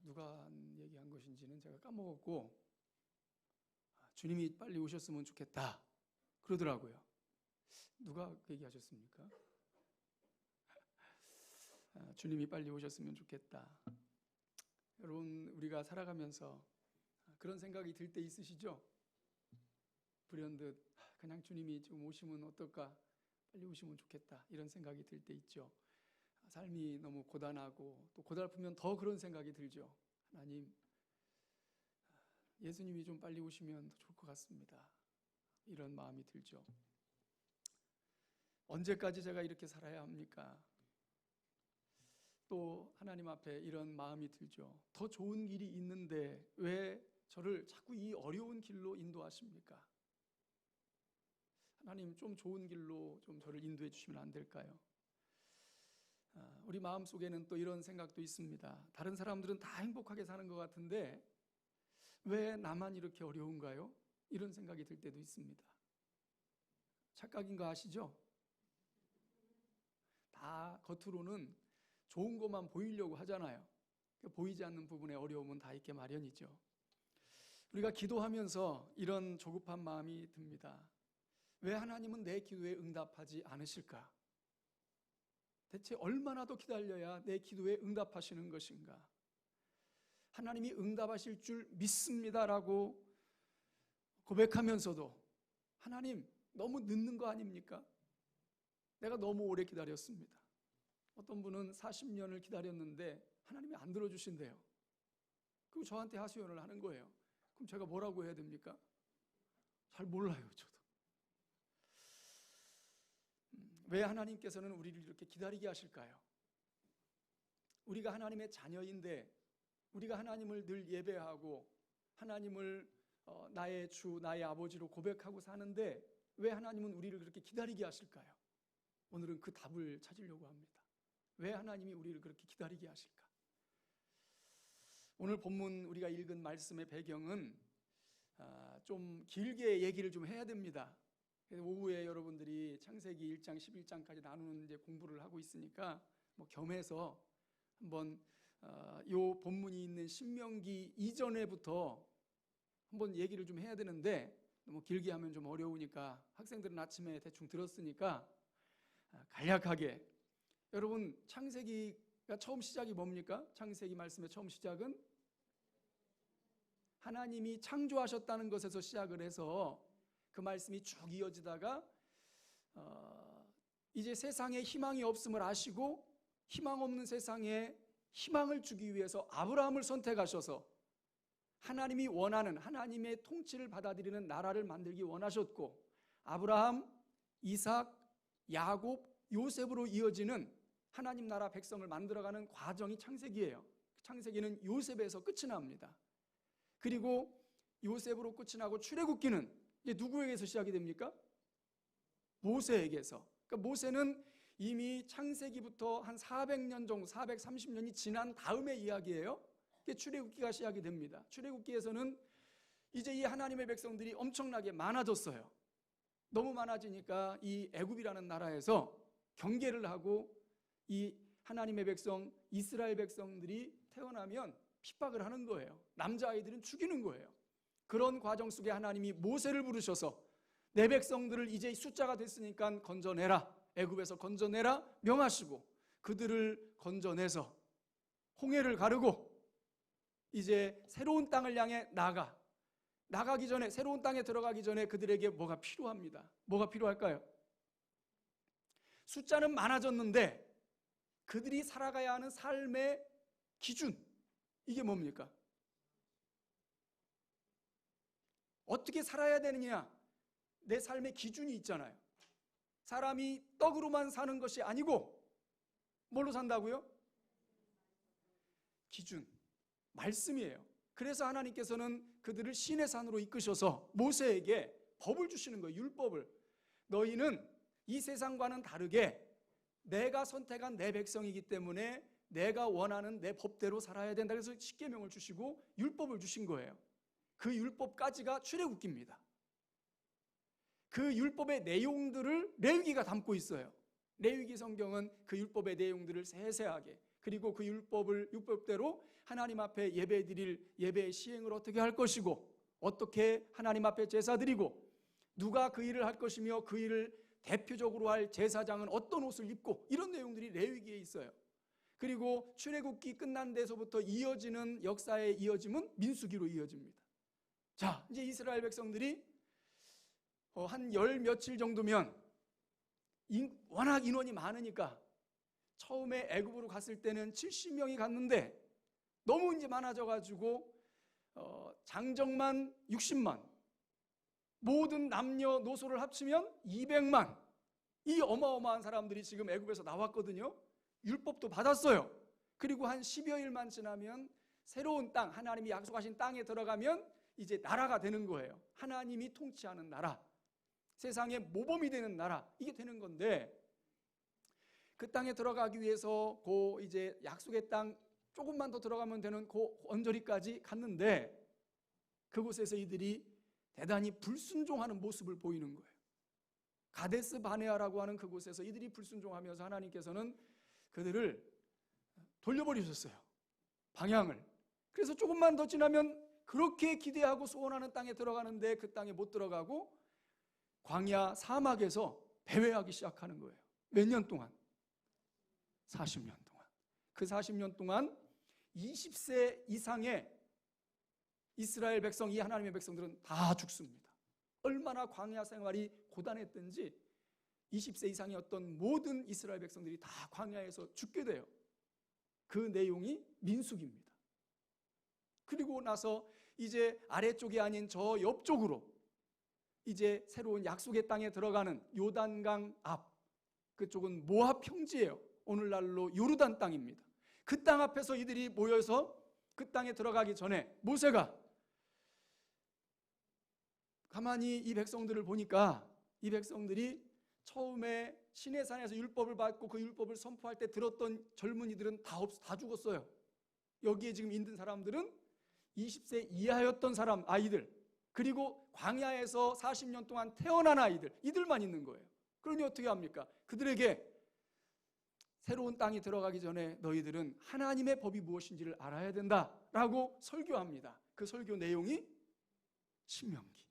누가 얘기한 것인지는 제가 까먹었고, 주님이 빨리 오셨으면 좋겠다 그러더라고요. 누가 그 얘기하셨습니까? 주님이 빨리 오셨으면 좋겠다. 여러분, 우리가 살아가면서 그런 생각이 들 때 있으시죠? 불현듯 그냥 주님이 지금 오시면 어떨까? 빨리 오시면 좋겠다. 이런 생각이 들 때 있죠. 삶이 너무 고단하고 또 고달프면 더 그런 생각이 들죠. 하나님, 예수님이 좀 빨리 오시면 더 좋을 것 같습니다. 이런 마음이 들죠. 언제까지 제가 이렇게 살아야 합니까? 또 하나님 앞에 이런 마음이 들죠. 더 좋은 길이 있는데 왜 저를 자꾸 이 어려운 길로 인도하십니까? 하나님, 좀 좋은 길로 좀 저를 인도해 주시면 안 될까요? 우리 마음속에는 또 이런 생각도 있습니다. 다른 사람들은 다 행복하게 사는 것 같은데 왜 나만 이렇게 어려운가요? 이런 생각이 들 때도 있습니다. 착각인 거 아시죠? 다 겉으로는 좋은 것만 보이려고 하잖아요. 보이지 않는 부분에 어려움은 다 있게 마련이죠. 우리가 기도하면서 이런 조급한 마음이 듭니다. 왜 하나님은 내 기도에 응답하지 않으실까? 대체 얼마나 더 기다려야 내 기도에 응답하시는 것인가? 하나님이 응답하실 줄 믿습니다라고 고백하면서도 하나님, 너무 늦는 거 아닙니까? 내가 너무 오래 기다렸습니다. 어떤 분은 40년을 기다렸는데 하나님이 안 들어주신대요. 그리고 저한테 하소연을 하는 거예요. 그럼 제가 뭐라고 해야 됩니까? 잘 몰라요, 저도. 왜 하나님께서는 우리를 이렇게 기다리게 하실까요? 우리가 하나님의 자녀인데 우리가 하나님을 늘 예배하고 하나님을 나의 주, 나의 아버지로 고백하고 사는데 왜 하나님은 우리를 그렇게 기다리게 하실까요? 오늘은 그 답을 찾으려고 합니다. 왜 하나님이 우리를 그렇게 기다리게 하실까? 오늘 본문 우리가 읽은 말씀의 배경은 좀 길게 얘기를 좀 해야 됩니다. 오후에 여러분들이 창세기 1장, 11장까지 나누는 이제 공부를 하고 있으니까 겸해서 한번 요 본문이 있는 신명기 이전에부터 한번 얘기를 좀 해야 되는데 너무 길게 하면 좀 어려우니까 학생들은 아침에 대충 들었으니까 간략하게. 여러분, 창세기가 처음 시작이 뭡니까? 창세기 말씀의 처음 시작은 하나님이 창조하셨다는 것에서 시작을 해서 그 말씀이 쭉 이어지다가 이제 세상에 희망이 없음을 아시고 희망 없는 세상에 희망을 주기 위해서 아브라함을 선택하셔서 하나님이 원하는 하나님의 통치를 받아들이는 나라를 만들기 원하셨고 아브라함, 이삭, 야곱, 요셉으로 이어지는 하나님 나라 백성을 만들어가는 과정이 창세기예요. 창세기는 요셉에서 끝이 납니다. 그리고 요셉으로 끝이 나고 출애굽기는 이제 누구에게서 시작이 됩니까? 모세에게서. 그러니까 모세는 이미 창세기부터 한 400년 정도, 430년이 지난 다음의 이야기예요. 출애굽기가 시작이 됩니다. 출애굽기에서는 이제 이 하나님의 백성들이 엄청나게 많아졌어요. 너무 많아지니까 이 애굽이라는 나라에서 경계를 하고 이 하나님의 백성, 이스라엘 백성들이 태어나면 핍박을 하는 거예요. 남자아이들은 죽이는 거예요. 그런 과정 속에 하나님이 모세를 부르셔서 내 백성들을 이제 숫자가 됐으니까 건져내라, 애굽에서 건져내라 명하시고 그들을 건져내서 홍해를 가르고 이제 새로운 땅을 향해 나가기 전에, 새로운 땅에 들어가기 전에 그들에게 뭐가 필요합니다. 뭐가 필요할까요? 숫자는 많아졌는데 그들이 살아가야 하는 삶의 기준, 이게 뭡니까? 어떻게 살아야 되느냐, 내 삶의 기준이 있잖아요. 사람이 떡으로만 사는 것이 아니고 뭘로 산다고요? 기준, 말씀이에요. 그래서 하나님께서는 그들을 시내 산으로 이끄셔서 모세에게 법을 주시는 거예요. 율법을. 너희는 이 세상과는 다르게 내가 선택한 내 백성이기 때문에 내가 원하는 내 법대로 살아야 된다. 그래서 십계명을 주시고 율법을 주신 거예요. 그 율법까지가 출애굽기입니다. 그 율법의 내용들을 레위기가 담고 있어요. 레위기 성경은 그 율법의 내용들을 세세하게, 그리고 그 율법대로 하나님 앞에 예배드릴 예배의 시행을 어떻게 할 것이고, 어떻게 하나님 앞에 제사 드리고, 누가 그 일을 할 것이며 그 일을 대표적으로 할 제사장은 어떤 옷을 입고, 이런 내용들이 레위기에 있어요. 그리고 출애굽기 끝난 데서부터 이어지는 역사의 이어짐은 민수기로 이어집니다. 자, 이제 이스라엘 백성들이 한 열 며칠 정도면 워낙 인원이 많으니까 처음에 애굽으로 갔을 때는 70명이 갔는데 너무 이제 많아져가지고 장정만 60만, 모든 남녀노소를 합치면 200만, 이 어마어마한 사람들이 지금 애굽에서 나왔거든요. 율법도 받았어요. 그리고 한 10여일만 지나면 새로운 땅, 하나님이 약속하신 땅에 들어가면 이제 나라가 되는 거예요. 하나님이 통치하는 나라, 세상의 모범이 되는 나라, 이게 되는 건데, 그 땅에 들어가기 위해서 그 이제 약속의 땅 조금만 더 들어가면 되는 그 언저리까지 갔는데, 그곳에서 이들이 대단히 불순종하는 모습을 보이는 거예요. 가데스 바네아라고 하는 그곳에서 이들이 불순종하면서 하나님께서는 그들을 돌려버리셨어요, 방향을. 그래서 조금만 더 지나면 그렇게 기대하고 소원하는 땅에 들어가는데 그 땅에 못 들어가고 광야 사막에서 배회하기 시작하는 거예요. 몇 년 동안? 40년 동안. 그 40년 동안 20세 이상의 이스라엘 백성, 이 하나님의 백성들은 다 죽습니다. 얼마나 광야 생활이 고단했든지 20세 이상이었던 모든 이스라엘 백성들이 다 광야에서 죽게 돼요. 그 내용이 민수기입니다. 그리고 나서 이제 아래쪽이 아닌 저 옆쪽으로 이제 새로운 약속의 땅에 들어가는 요단강 앞, 그쪽은 모압 평지예요. 오늘날로 요르단 땅입니다. 그 땅 앞에서 이들이 모여서 그 땅에 들어가기 전에 모세가 가만히 이 백성들을 보니까, 이 백성들이 처음에 시내산에서 율법을 받고 그 율법을 선포할 때 들었던 젊은이들은 다 죽었어요. 여기에 지금 있는 사람들은 20세 이하였던 아이들, 그리고 광야에서 40년 동안 태어난 아이들, 이들만 있는 거예요. 그러니 어떻게 합니까? 그들에게 새로운 땅이 들어가기 전에 너희들은 하나님의 법이 무엇인지를 알아야 된다라고 설교합니다. 그 설교 내용이 신명기.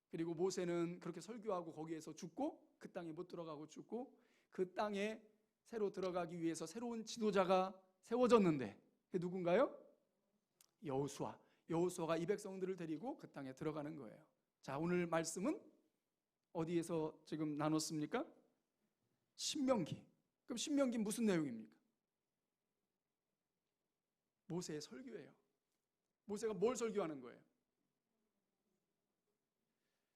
그리고 모세는 그렇게 설교하고 거기에서 죽고, 그 땅에 못 들어가고 죽고, 그 땅에 새로 들어가기 위해서 새로운 지도자가 세워졌는데, 그게 누군가요? 여호수아가 이 백성들을 데리고 그 땅에 들어가는 거예요. 자, 오늘 말씀은 어디에서 지금 나눴습니까? 신명기. 그럼 신명기 무슨 내용입니까? 모세의 설교예요. 모세가 뭘 설교하는 거예요?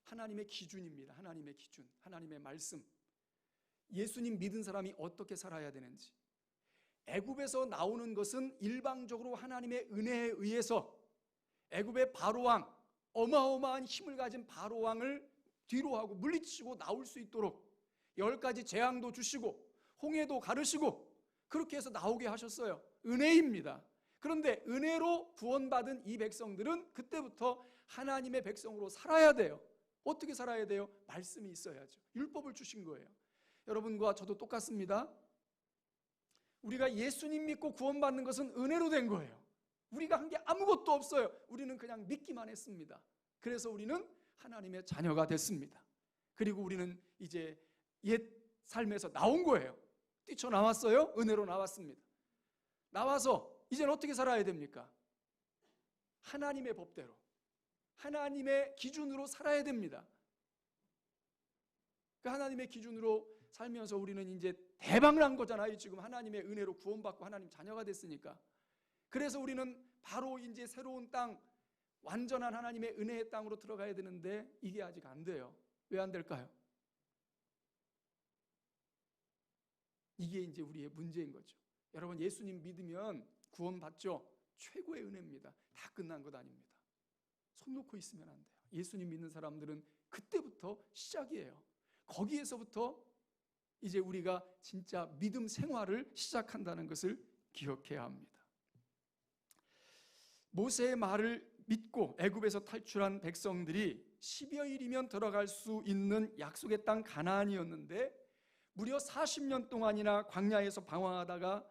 하나님의 기준입니다. 하나님의 기준, 하나님의 말씀. 예수님 믿은 사람이 어떻게 살아야 되는지. 애굽에서 나오는 것은 일방적으로 하나님의 은혜에 의해서 애굽의 바로왕, 어마어마한 힘을 가진 바로왕을 뒤로하고 물리치고 나올 수 있도록 10가지 재앙도 주시고 홍해도 가르시고 그렇게 해서 나오게 하셨어요. 은혜입니다. 그런데 은혜로 구원받은 이 백성들은 그때부터 하나님의 백성으로 살아야 돼요. 어떻게 살아야 돼요? 말씀이 있어야죠. 율법을 주신 거예요. 여러분과 저도 똑같습니다. 우리가 예수님 믿고 구원받는 것은 은혜로 된 거예요. 우리가 한 게 아무것도 없어요. 우리는 그냥 믿기만 했습니다. 그래서 우리는 하나님의 자녀가 됐습니다. 그리고 우리는 이제 옛 삶에서 나온 거예요. 뛰쳐나왔어요. 은혜로 나왔습니다. 나와서 이제는 어떻게 살아야 됩니까? 하나님의 법대로, 하나님의 기준으로 살아야 됩니다. 그 하나님의 기준으로 살면서 우리는 이제 대박난 거잖아요. 지금 하나님의 은혜로 구원받고 하나님 자녀가 됐으니까. 그래서 우리는 바로 이제 새로운 땅, 완전한 하나님의 은혜의 땅으로 들어가야 되는데 이게 아직 안 돼요. 왜 안 될까요? 이게 이제 우리의 문제인 거죠. 여러분, 예수님 믿으면 구원받죠? 최고의 은혜입니다. 다 끝난 것 아닙니다. 손 놓고 있으면 안 돼요. 예수님 믿는 사람들은 그때부터 시작이에요. 거기에서부터 이제 우리가 진짜 믿음 생활을 시작한다는 것을 기억해야 합니다. 모세의 말을 믿고 애굽에서 탈출한 백성들이 10여일이면 들어갈 수 있는 약속의 땅 가나안이었는데 무려 40년 동안이나 광야에서 방황하다가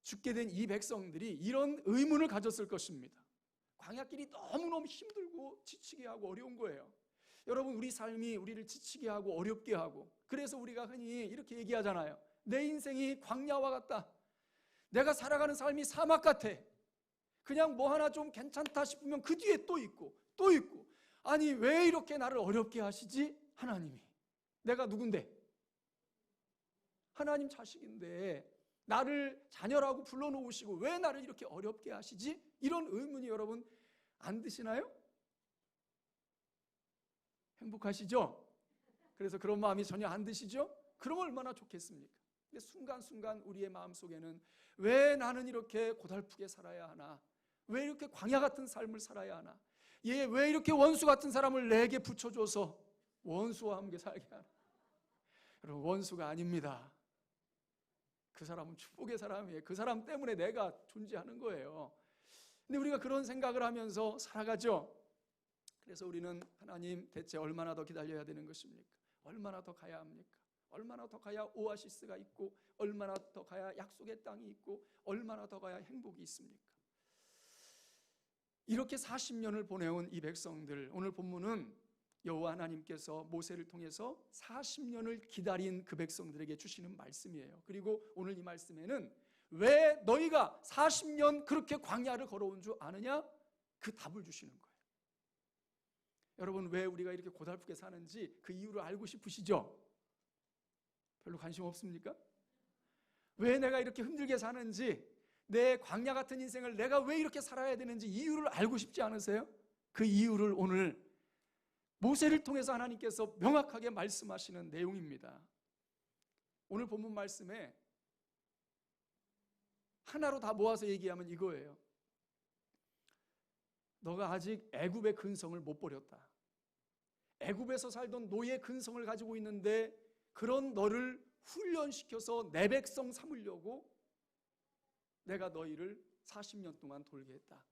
죽게 된 이 백성들이 이런 의문을 가졌을 것입니다. 광야길이 너무너무 힘들고 지치게 하고 어려운 거예요. 여러분, 우리 삶이 우리를 지치게 하고 어렵게 하고, 그래서 우리가 흔히 이렇게 얘기하잖아요. 내 인생이 광야와 같다. 내가 살아가는 삶이 사막 같아. 그냥 뭐 하나 좀 괜찮다 싶으면 그 뒤에 또 있고 또 있고. 아니, 왜 이렇게 나를 어렵게 하시지? 하나님이. 내가 누군데? 하나님 자식인데 나를 자녀라고 불러놓으시고 왜 나를 이렇게 어렵게 하시지? 이런 의문이 여러분 안 드시나요? 행복하시죠? 그래서 그런 마음이 전혀 안 드시죠? 그럼 얼마나 좋겠습니까? 근데 순간순간 우리의 마음속에는 왜 나는 이렇게 고달프게 살아야 하나? 왜 이렇게 광야 같은 삶을 살아야 하나? 얘 왜 이렇게 원수 같은 사람을 내게 붙여줘서 원수와 함께 살게 하나? 여러분, 원수가 아닙니다. 그 사람은 축복의 사람이에요. 그 사람 때문에 내가 존재하는 거예요. 근데 우리가 그런 생각을 하면서 살아가죠. 그래서 우리는 하나님, 대체 얼마나 더 기다려야 되는 것입니까? 얼마나 더 가야 합니까? 얼마나 더 가야 오아시스가 있고, 얼마나 더 가야 약속의 땅이 있고, 얼마나 더 가야 행복이 있습니까? 이렇게 40년을 보내온 이 백성들, 오늘 본문은 여호와 하나님께서 모세를 통해서 40년을 기다린 그 백성들에게 주시는 말씀이에요. 그리고 오늘 이 말씀에는 왜 너희가 40년 그렇게 광야를 걸어온 줄 아느냐? 그 답을 주시는 거예요. 여러분, 왜 우리가 이렇게 고달프게 사는지 그 이유를 알고 싶으시죠? 별로 관심 없습니까? 왜 내가 이렇게 힘들게 사는지, 내 광야 같은 인생을 내가 왜 이렇게 살아야 되는지 이유를 알고 싶지 않으세요? 그 이유를 오늘 모세를 통해서 하나님께서 명확하게 말씀하시는 내용입니다. 오늘 본문 말씀에 하나로 다 모아서 얘기하면 이거예요. 너가 아직 애굽의 근성을 못 버렸다. 애굽에서 살던 노예 근성을 가지고 있는데 그런 너를 훈련시켜서 내 백성 삼으려고 내가 너희를 40년 동안 돌게 했다.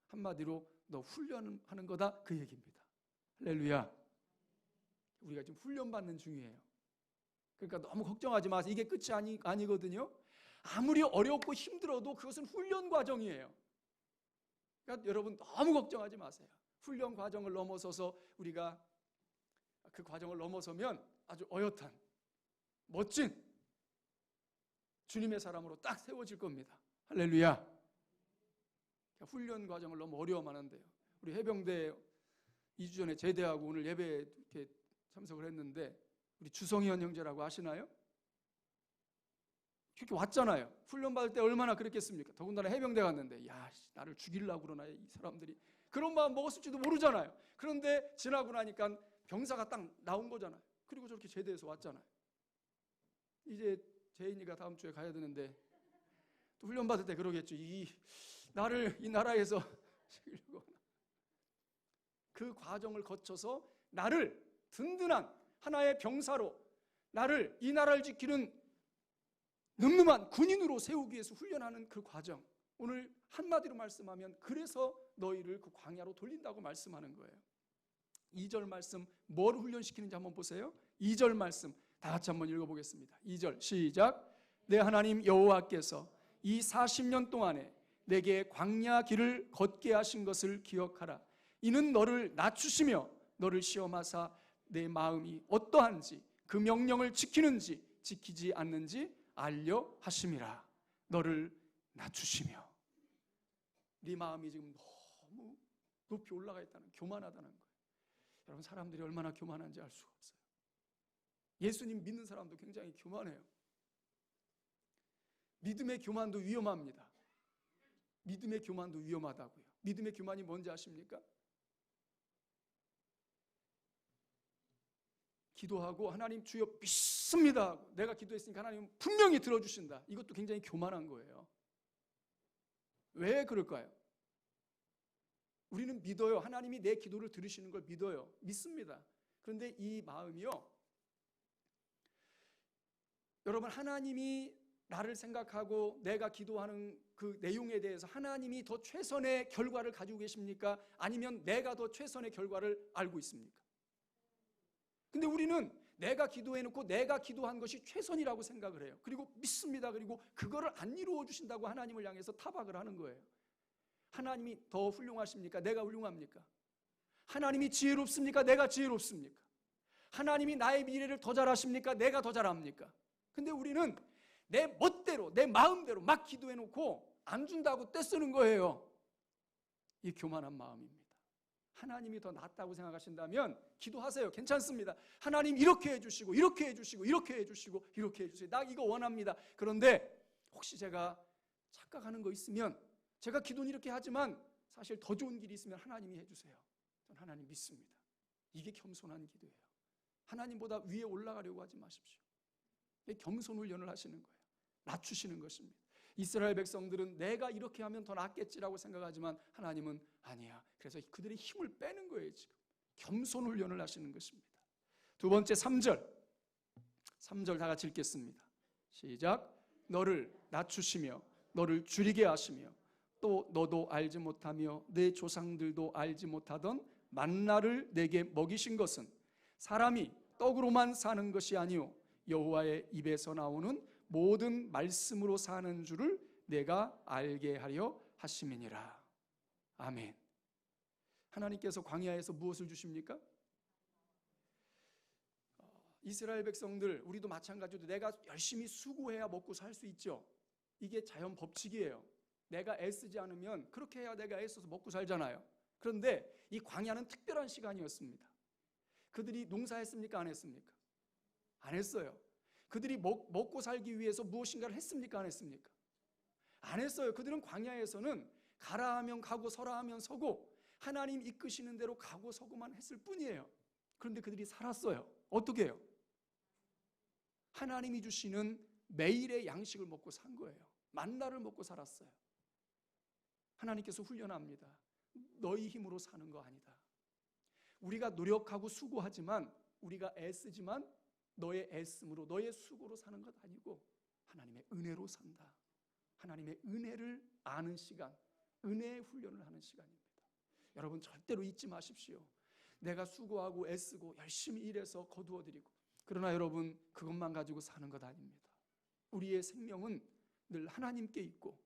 한마디로 너 훈련하는 거다, 그 얘기입니다. 할렐루야. 우리가 지금 훈련받는 중이에요. 그러니까 너무 걱정하지 마세요. 이게 끝이 아니거든요. 아무리 어렵고 힘들어도 그것은 훈련 과정이에요. 그러니까 여러분 너무 걱정하지 마세요. 훈련 과정을 넘어서서 우리가 그 과정을 넘어서면 아주 어엿한 멋진 주님의 사람으로 딱 세워질 겁니다. 할렐루야. 그러니까 훈련 과정을 너무 어려워하는데요. 우리 해병대 2주 전에 제대하고 오늘 예배에 이렇게 참석을 했는데 우리 주성현 형제라고 아시나요? 이렇게 왔잖아요. 훈련 받을 때 얼마나 그랬겠습니까? 더군다나 해병대 갔는데 야, 나를 죽이려고 그러나 이 사람들이, 그런 마음 먹었을지도 모르잖아요. 그런데 지나고 나니까 병사가 딱 나온 거잖아요. 그리고 저렇게 제대해서 왔잖아요. 이제 재인이가 다음 주에 가야 되는데 또 훈련 받을 때 그러겠죠. 나를 이 나라에서 그 과정을 거쳐서 나를 든든한 하나의 병사로, 나를 이 나라를 지키는 늠름한 군인으로 세우기 위해서 훈련하는 그 과정, 오늘 한마디로 말씀하면 그래서 너희를 그 광야로 돌린다고 말씀하는 거예요. 2절 말씀 뭘 훈련시키는지 한번 보세요. 2절 말씀 다 같이 한번 읽어보겠습니다. 2절 시작. 내 하나님 여호와께서 이 40년 동안에 내게 광야 길을 걷게 하신 것을 기억하라. 이는 너를 낮추시며 너를 시험하사 내 마음이 어떠한지 그 명령을 지키는지 지키지 않는지 알려 하심이라. 너를 낮추시며. 네 마음이 지금 너무 높이 올라가 있다는, 교만하다는 거예요. 여러분, 사람들이 얼마나 교만한지 알 수가 없어요. 예수님 믿는 사람도 굉장히 교만해요. 믿음의 교만도 위험합니다. 믿음의 교만도 위험하다고요. 믿음의 교만이 뭔지 아십니까? 기도하고 하나님 주여 믿습니다. 내가 기도했으니까 하나님 분명히 들어주신다. 이것도 굉장히 교만한 거예요. 왜 그럴까요? 우리는 믿어요. 하나님이 내 기도를 들으시는 걸 믿어요. 믿습니다. 그런데 이 마음이요, 여러분, 하나님이 나를 생각하고 내가 기도하는 그 내용에 대해서 하나님이 더 최선의 결과를 가지고 계십니까? 아니면 내가 더 최선의 결과를 알고 있습니까? 근데 우리는 내가 기도해놓고 내가 기도한 것이 최선이라고 생각을 해요. 그리고 믿습니다. 그리고 그거를 안 이루어 주신다고 하나님을 향해서 타박을 하는 거예요. 하나님이 더 훌륭하십니까? 내가 훌륭합니까? 하나님이 지혜롭습니까? 내가 지혜롭습니까? 하나님이 나의 미래를 더 잘하십니까? 내가 더 잘합니까? 근데 우리는 내 멋대로 내 마음대로 막 기도해놓고 안 준다고 떼쓰는 거예요. 이 교만한 마음입니다. 하나님이 더 낫다고 생각하신다면 기도하세요. 괜찮습니다. 하나님 이렇게 해주시고 이렇게 해주시고 이렇게 해주시고 이렇게 해주세요. 나 이거 원합니다. 그런데 혹시 제가 착각하는 거 있으면, 제가 기도는 이렇게 하지만 사실 더 좋은 길이 있으면 하나님이 해주세요. 저는 하나님 믿습니다. 이게 겸손한 기도예요. 하나님보다 위에 올라가려고 하지 마십시오. 겸손 훈련을 하시는 거예요. 낮추시는 것입니다. 이스라엘 백성들은 내가 이렇게 하면 더 낫겠지라고 생각하지만 하나님은 아니야. 그래서 그들의 힘을 빼는 거예요. 지금 겸손 훈련을 하시는 것입니다. 두 번째 3절 다 같이 읽겠습니다. 시작. 너를 낮추시며 너를 줄이게 하시며 또 너도 알지 못하며 내 조상들도 알지 못하던 만나를 내게 먹이신 것은 사람이 떡으로만 사는 것이 아니오 여호와의 입에서 나오는 모든 말씀으로 사는 줄을 내가 알게 하려 하심이니라. 아멘. 하나님께서 광야에서 무엇을 주십니까? 이스라엘 백성들, 우리도 마찬가지로 내가 열심히 수고해야 먹고 살 수 있죠. 이게 자연 법칙이에요. 내가 애쓰지 않으면 그렇게 해야 내가 애써서 먹고 살잖아요. 그런데 이 광야는 특별한 시간이었습니다. 그들이 농사했습니까? 안 했습니까? 안 했어요. 그들이 먹고 살기 위해서 무엇인가를 했습니까? 안 했습니까? 안 했어요. 그들은 광야에서는 가라 하면 가고 서라 하면 서고 하나님 이끄시는 대로 가고 서고만 했을 뿐이에요. 그런데 그들이 살았어요. 어떻게 해요? 하나님이 주시는 매일의 양식을 먹고 산 거예요. 만나를 먹고 살았어요. 하나님께서 훈련합니다. 너희 힘으로 사는 거 아니다. 우리가 노력하고 수고하지만, 우리가 애쓰지만 너의 애씀으로 너의 수고로 사는 것 아니고 하나님의 은혜로 산다. 하나님의 은혜를 아는 시간, 은혜의 훈련을 하는 시간입니다. 여러분 절대로 잊지 마십시오. 내가 수고하고 애쓰고 열심히 일해서 거두어드리고, 그러나 여러분 그것만 가지고 사는 것 아닙니다. 우리의 생명은 늘 하나님께 있고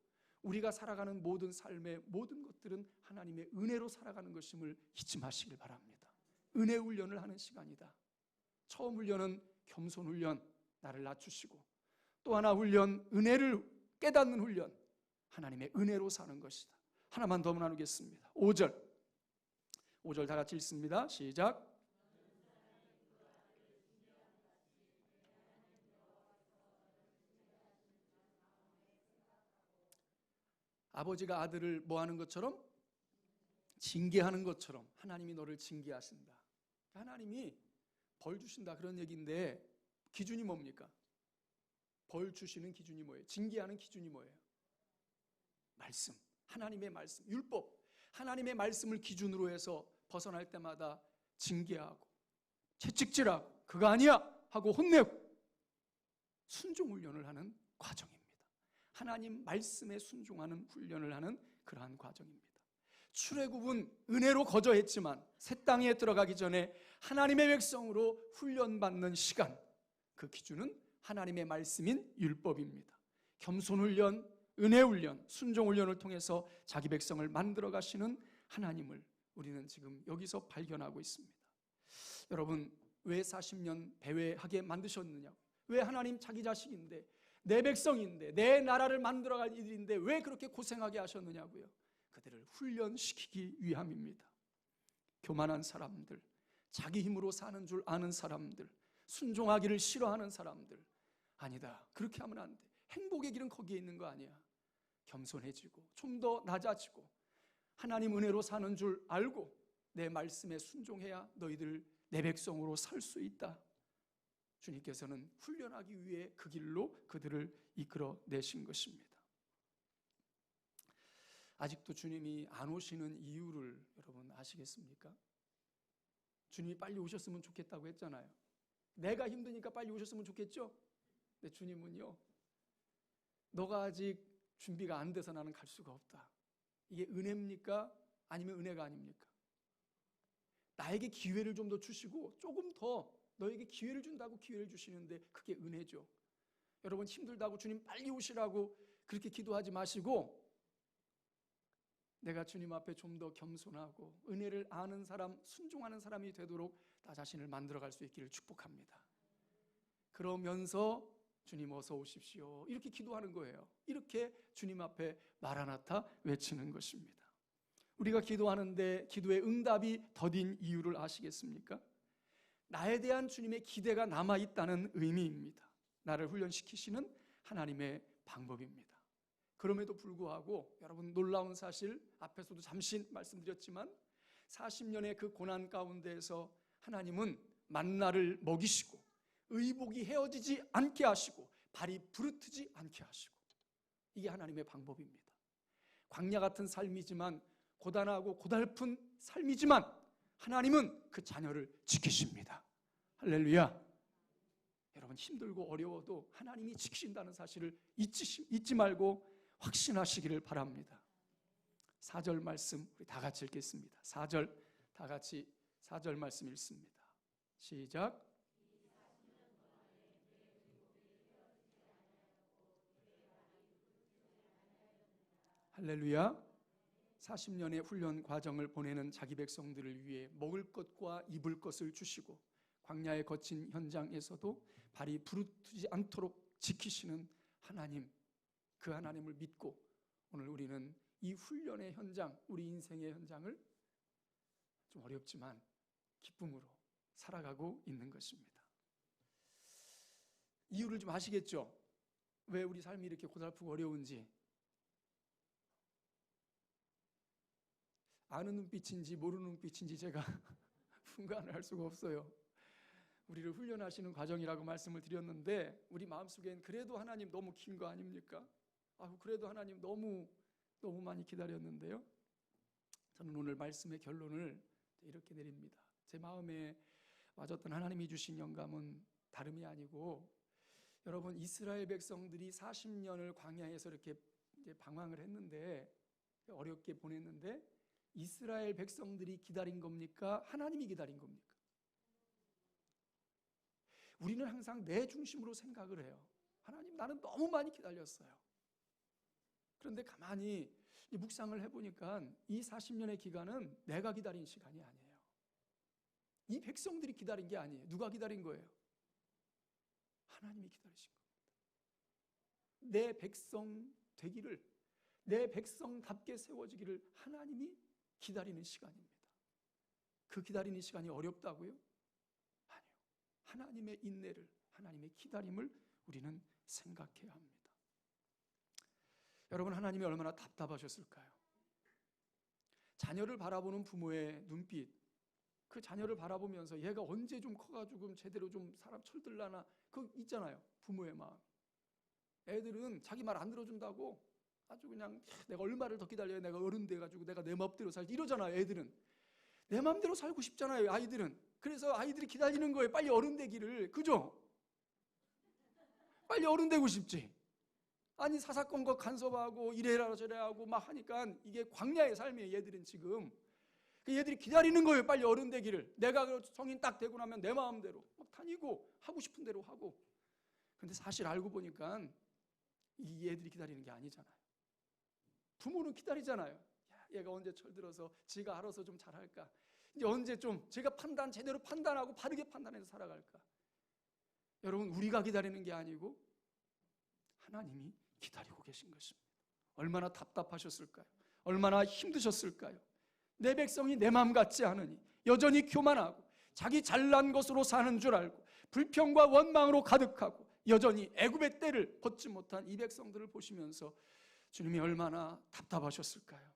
우리가 살아가는 모든 삶의 모든 것들은 하나님의 은혜로 살아가는 것임을 잊지 마시길 바랍니다. 은혜 훈련을 하는 시간이다. 처음 훈련은 겸손 훈련, 나를 낮추시고, 또 하나 훈련, 은혜를 깨닫는 훈련, 하나님의 은혜로 사는 것이다. 하나만 더 나누겠습니다. 5절 다 같이 읽습니다. 시작. 아버지가 아들을 뭐 하는 것처럼? 징계하는 것처럼 하나님이 너를 징계하신다. 하나님이 벌 주신다 그런 얘기인데 기준이 뭡니까? 벌 주시는 기준이 뭐예요? 징계하는 기준이 뭐예요? 말씀, 하나님의 말씀, 율법, 하나님의 말씀을 기준으로 해서 벗어날 때마다 징계하고 채찍질하고 그거 아니야 하고 혼내고 순종 훈련을 하는 과정입니다. 하나님 말씀에 순종하는 훈련을 하는 그러한 과정입니다. 출애굽은 은혜로 거저했지만 새 땅에 들어가기 전에 하나님의 백성으로 훈련받는 시간, 그 기준은 하나님의 말씀인 율법입니다. 겸손 훈련, 은혜 훈련, 순종 훈련을 통해서 자기 백성을 만들어 가시는 하나님을 우리는 지금 여기서 발견하고 있습니다. 여러분, 왜 40년 배회하게 만드셨느냐고. 왜 하나님 자기 자식인데, 내 백성인데, 내 나라를 만들어갈 이들인데 왜 그렇게 고생하게 하셨느냐고요. 그들을 훈련시키기 위함입니다. 교만한 사람들, 자기 힘으로 사는 줄 아는 사람들, 순종하기를 싫어하는 사람들, 아니다, 그렇게 하면 안 돼. 행복의 길은 거기에 있는 거 아니야. 겸손해지고 좀 더 낮아지고 하나님 은혜로 사는 줄 알고 내 말씀에 순종해야 너희들 내 백성으로 살 수 있다. 주님께서는 훈련하기 위해 그 길로 그들을 이끌어내신 것입니다. 아직도 주님이 안 오시는 이유를 여러분 아시겠습니까? 주님이 빨리 오셨으면 좋겠다고 했잖아요. 내가 힘드니까 빨리 오셨으면 좋겠죠? 근데 주님은요, 너가 아직 준비가 안 돼서 나는 갈 수가 없다. 이게 은혜입니까? 아니면 은혜가 아닙니까? 나에게 기회를 좀 더 주시고 조금 더 너에게 기회를 준다고 기회를 주시는데 그게 은혜죠. 여러분, 힘들다고 주님 빨리 오시라고 그렇게 기도하지 마시고 내가 주님 앞에 좀 더 겸손하고 은혜를 아는 사람, 순종하는 사람이 되도록 나 자신을 만들어갈 수 있기를 축복합니다. 그러면서 주님 어서 오십시오 이렇게 기도하는 거예요. 이렇게 주님 앞에 마라나타 외치는 것입니다. 우리가 기도하는데 기도의 응답이 더딘 이유를 아시겠습니까? 나에 대한 주님의 기대가 남아있다는 의미입니다. 나를 훈련시키시는 하나님의 방법입니다. 그럼에도 불구하고 여러분, 놀라운 사실, 앞에서도 잠시 말씀드렸지만 40년의 그 고난 가운데에서 하나님은 만나를 먹이시고 의복이 헤어지지 않게 하시고 발이 부르트지 않게 하시고, 이게 하나님의 방법입니다. 광야 같은 삶이지만, 고단하고 고달픈 삶이지만 하나님은 그 자녀를 지키십니다. 할렐루야. 여러분, 힘들고 어려워도 하나님이 지키신다는 사실을 잊지 말고 확신하시기를 바랍니다. 4절 말씀 우리 다 같이 읽겠습니다. 4절 다 같이 4절 말씀 읽습니다. 시작. 할렐루야. 40년의 훈련 과정을 보내는 자기 백성들을 위해 먹을 것과 입을 것을 주시고 광야의 거친 현장에서도 발이 부르트지 않도록 지키시는 하나님, 그 하나님을 믿고 오늘 우리는 이 훈련의 현장, 우리 인생의 현장을 좀 어렵지만 기쁨으로 살아가고 있는 것입니다. 이유를 좀 아시겠죠? 왜 우리 삶이 이렇게 고달프고 어려운지. 아는 눈빛인지 모르는 눈빛인지 제가 분간을 할 수가 없어요. 우리를 훈련하시는 과정이라고 말씀을 드렸는데 우리 마음속엔 그래도 하나님 너무 긴 거 아닙니까? 그래도 하나님 너무 많이 기다렸는데요. 저는 오늘 말씀의 결론을 이렇게 내립니다. 제 마음에 와졌던 하나님이 주신 영감은 다름이 아니고, 여러분, 이스라엘 백성들이 40년을 광야에서 이렇게 이제 방황을 했는데, 어렵게 보냈는데, 이스라엘 백성들이 기다린 겁니까? 하나님이 기다린 겁니까? 우리는 항상 내 중심으로 생각을 해요. 하나님, 나는 너무 많이 기다렸어요. 그런데 가만히 묵상을 해보니까 이 40년의 기간은 내가 기다린 시간이 아니에요. 이 백성들이 기다린 게 아니에요. 누가 기다린 거예요? 하나님이 기다리신 겁니다. 내 백성 되기를, 내 백성답게 세워지기를 하나님이 기다리는 시간입니다. 그 기다리는 시간이 어렵다고요? 아니요. 하나님의 인내를, 하나님의 기다림을 우리는 생각해야 합니다. 여러분, 하나님이 얼마나 답답하셨을까요? 자녀를 바라보는 부모의 눈빛, 그 자녀를 바라보면서 얘가 언제 좀 커가지고 제대로 좀 사람 철들라나, 그거 있잖아요. 부모의 마음. 애들은 자기 말 안 들어준다고 아주 그냥 내가 얼마를 더 기다려야 내가 어른 돼가지고 내가 내 맘대로 살지 이러잖아요. 애들은 내 맘대로 살고 싶잖아요. 아이들은. 그래서 아이들이 기다리는 거예요. 빨리 어른 되기를. 그죠? 빨리 어른 되고 싶지. 아니, 사사건건 간섭하고 이래라 저래라 하고 막 하니까 이게 광야의 삶이에요. 얘들은 지금. 얘들이 기다리는 거예요. 빨리 어른 되기를. 내가 성인 딱 되고 나면 내 마음대로 막 다니고 하고 싶은 대로 하고. 근데 사실 알고 보니까 이 애들이 기다리는 게 아니잖아요. 부모는 기다리잖아요. 야, 얘가 언제 철들어서 지가 알아서 좀 잘할까? 이제 언제 좀 제가 제대로 판단하고 바르게 판단해서 살아갈까? 여러분, 우리가 기다리는 게 아니고 하나님이 기다리고 계신 것입니다. 얼마나 답답하셨을까요? 얼마나 힘드셨을까요? 내 백성이 내 마음 같지 않으니 여전히 교만하고 자기 잘난 것으로 사는 줄 알고 불평과 원망으로 가득하고 여전히 애굽의 때를 벗지 못한 이 백성들을 보시면서 주님이 얼마나 답답하셨을까요?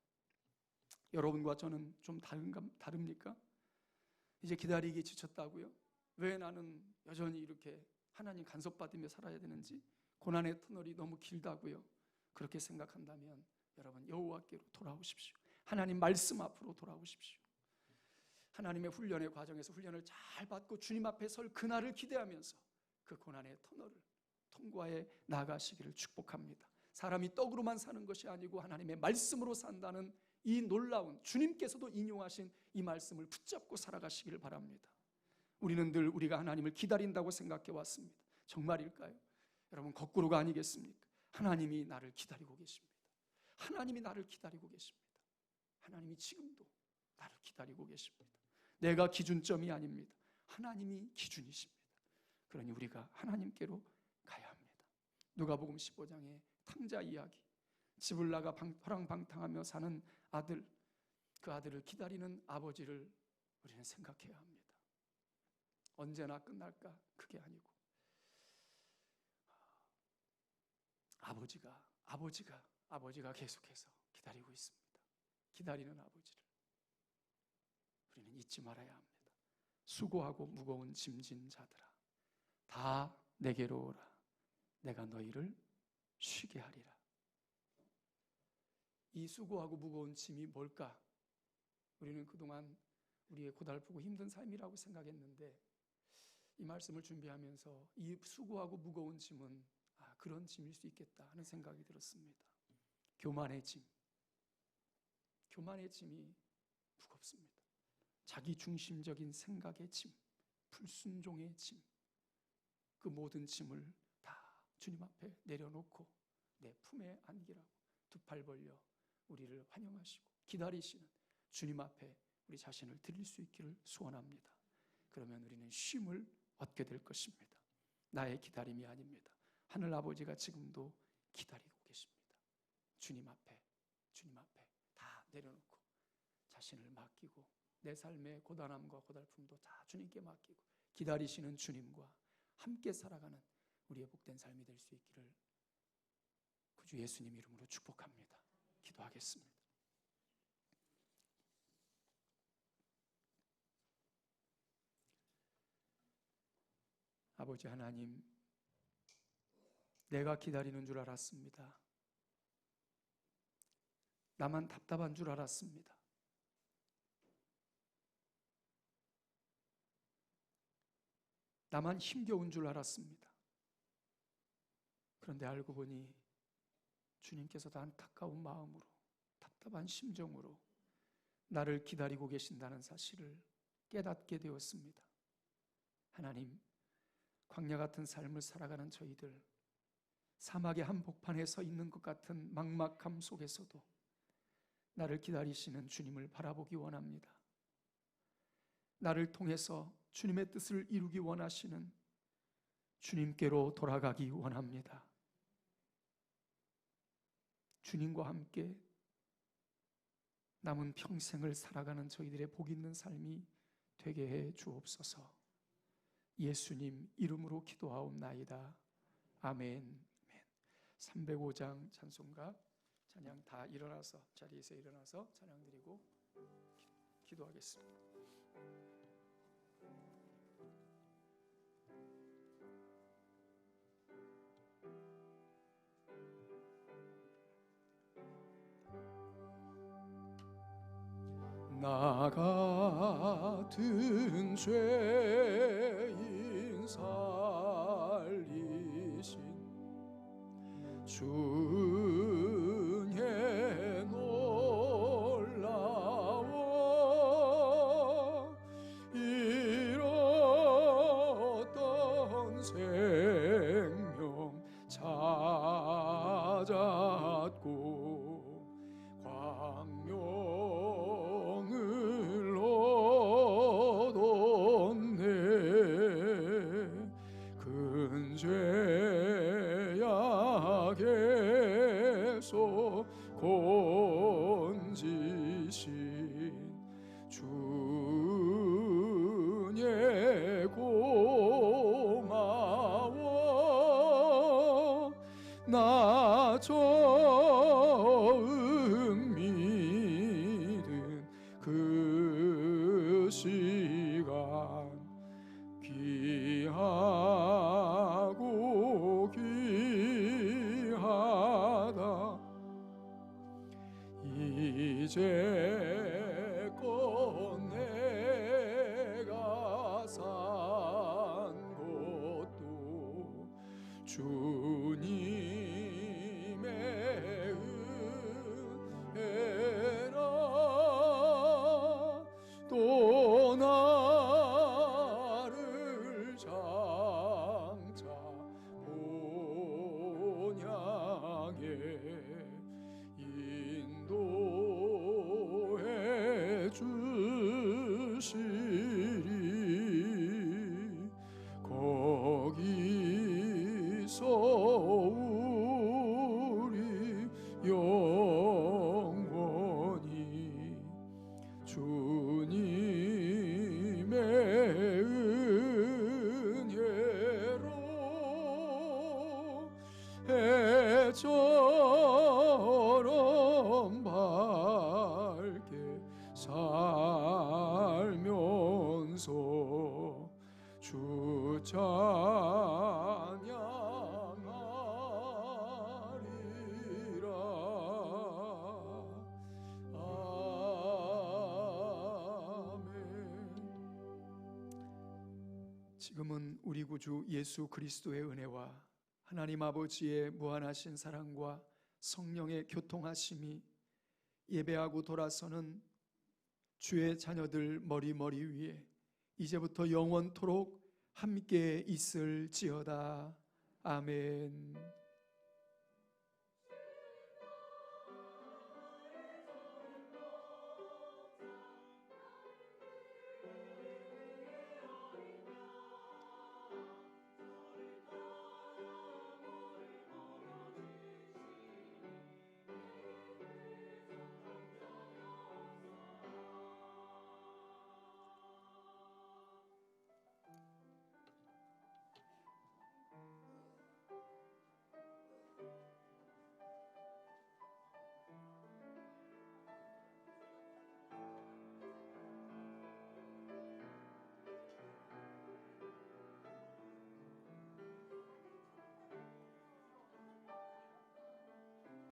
여러분과 저는 좀 다릅니까? 이제 기다리기 지쳤다고요? 왜 나는 여전히 이렇게 하나님 간섭받으며 살아야 되는지, 고난의 터널이 너무 길다고요? 그렇게 생각한다면 여러분, 여호와께로 돌아오십시오. 하나님 말씀 앞으로 돌아오십시오. 하나님의 훈련의 과정에서 훈련을 잘 받고 주님 앞에 설 그날을 기대하면서 그 고난의 터널을 통과해 나아가시기를 축복합니다. 사람이 떡으로만 사는 것이 아니고 하나님의 말씀으로 산다는 이 놀라운, 주님께서도 인용하신 이 말씀을 붙잡고 살아가시기를 바랍니다. 우리는 늘 우리가 하나님을 기다린다고 생각해 왔습니다. 정말일까요? 여러분, 거꾸로가 아니겠습니까? 하나님이 나를 기다리고 계십니다. 하나님이 나를 기다리고 계십니다. 하나님이 지금도 나를 기다리고 계십니다. 내가 기준점이 아닙니다. 하나님이 기준이십니다. 그러니 우리가 하나님께로 가야 합니다. 누가복음 15장의 탕자 이야기, 집을 나가 허랑방탕하며 사는 아들, 그 아들을 기다리는 아버지를 우리는 생각해야 합니다. 언제나 끝날까? 그게 아니고 아버지가 계속해서 기다리고 있습니다. 기다리는 아버지를 우리는 잊지 말아야 합니다. 수고하고 무거운 짐진 자들아, 다 내게로 오라. 내가 너희를 쉬게 하리라. 이 수고하고 무거운 짐이 뭘까? 우리는 그동안 우리의 고달프고 힘든 삶이라고 생각했는데, 이 말씀을 준비하면서 이 수고하고 무거운 짐은 그런 짐일 수 있겠다 하는 생각이 들었습니다. 교만의 짐이 무겁습니다. 자기 중심적인 생각의 짐, 불순종의 짐, 그 모든 짐을 다 주님 앞에 내려놓고 내 품에 안기라고 두 팔 벌려 우리를 환영하시고 기다리시는 주님 앞에 우리 자신을 드릴 수 있기를 소원합니다. 그러면 우리는 쉼을 얻게 될 것입니다. 나의 기다림이 아닙니다. 하늘 아버지가 지금도 기다리고 계십니다. 주님 앞에 다 내려놓고 자신을 맡기고 내 삶의 고단함과 고달픔도 다 주님께 맡기고 기다리시는 주님과 함께 살아가는 우리의 복된 삶이 될 수 있기를 구주 예수님 이름으로 축복합니다. 기도하겠습니다. 아버지 하나님, 내가 기다리는 줄 알았습니다. 나만 답답한 줄 알았습니다. 나만 힘겨운 줄 알았습니다. 그런데 알고 보니 주님께서도 안타까운 마음으로, 답답한 심정으로 나를 기다리고 계신다는 사실을 깨닫게 되었습니다. 하나님, 광야 같은 삶을 살아가는 저희들, 사막의 한복판에 서 있는 것 같은 막막함 속에서도 나를 기다리시는 주님을 바라보기 원합니다. 나를 통해서 주님의 뜻을 이루기 원하시는 주님께로 돌아가기 원합니다. 주님과 함께 남은 평생을 살아가는 저희들의 복 있는 삶이 되게 해 주옵소서. 예수님 이름으로 기도하옵나이다. 아멘. 305장 찬송가 찬양 다 일어나서, 자리에서 일어나서 찬양 드리고 기도하겠습니다. 나 같은 죄인 살리신 주의 놀라워 잃었던 생명 찾았고 광명 건지신 주님 고마워. 나 처음 믿은 그 시간 귀하고 귀하다. 이제껏 내가 산 것도 주님의 은혜라. 또 나를 장차 본향에 인도해 주시리. 거기서 우리 영원히 주님의 은혜로 해처럼 밝게 살면서 주 찬양하리라. 지금은 우리 구주 예수 그리스도의 은혜와 하나님 아버지의 무한하신 사랑과 성령의 교통하심이 예배하고 돌아서는 주의 자녀들 머리 위에 이제부터 영원토록 함께 있을지어다. 아멘.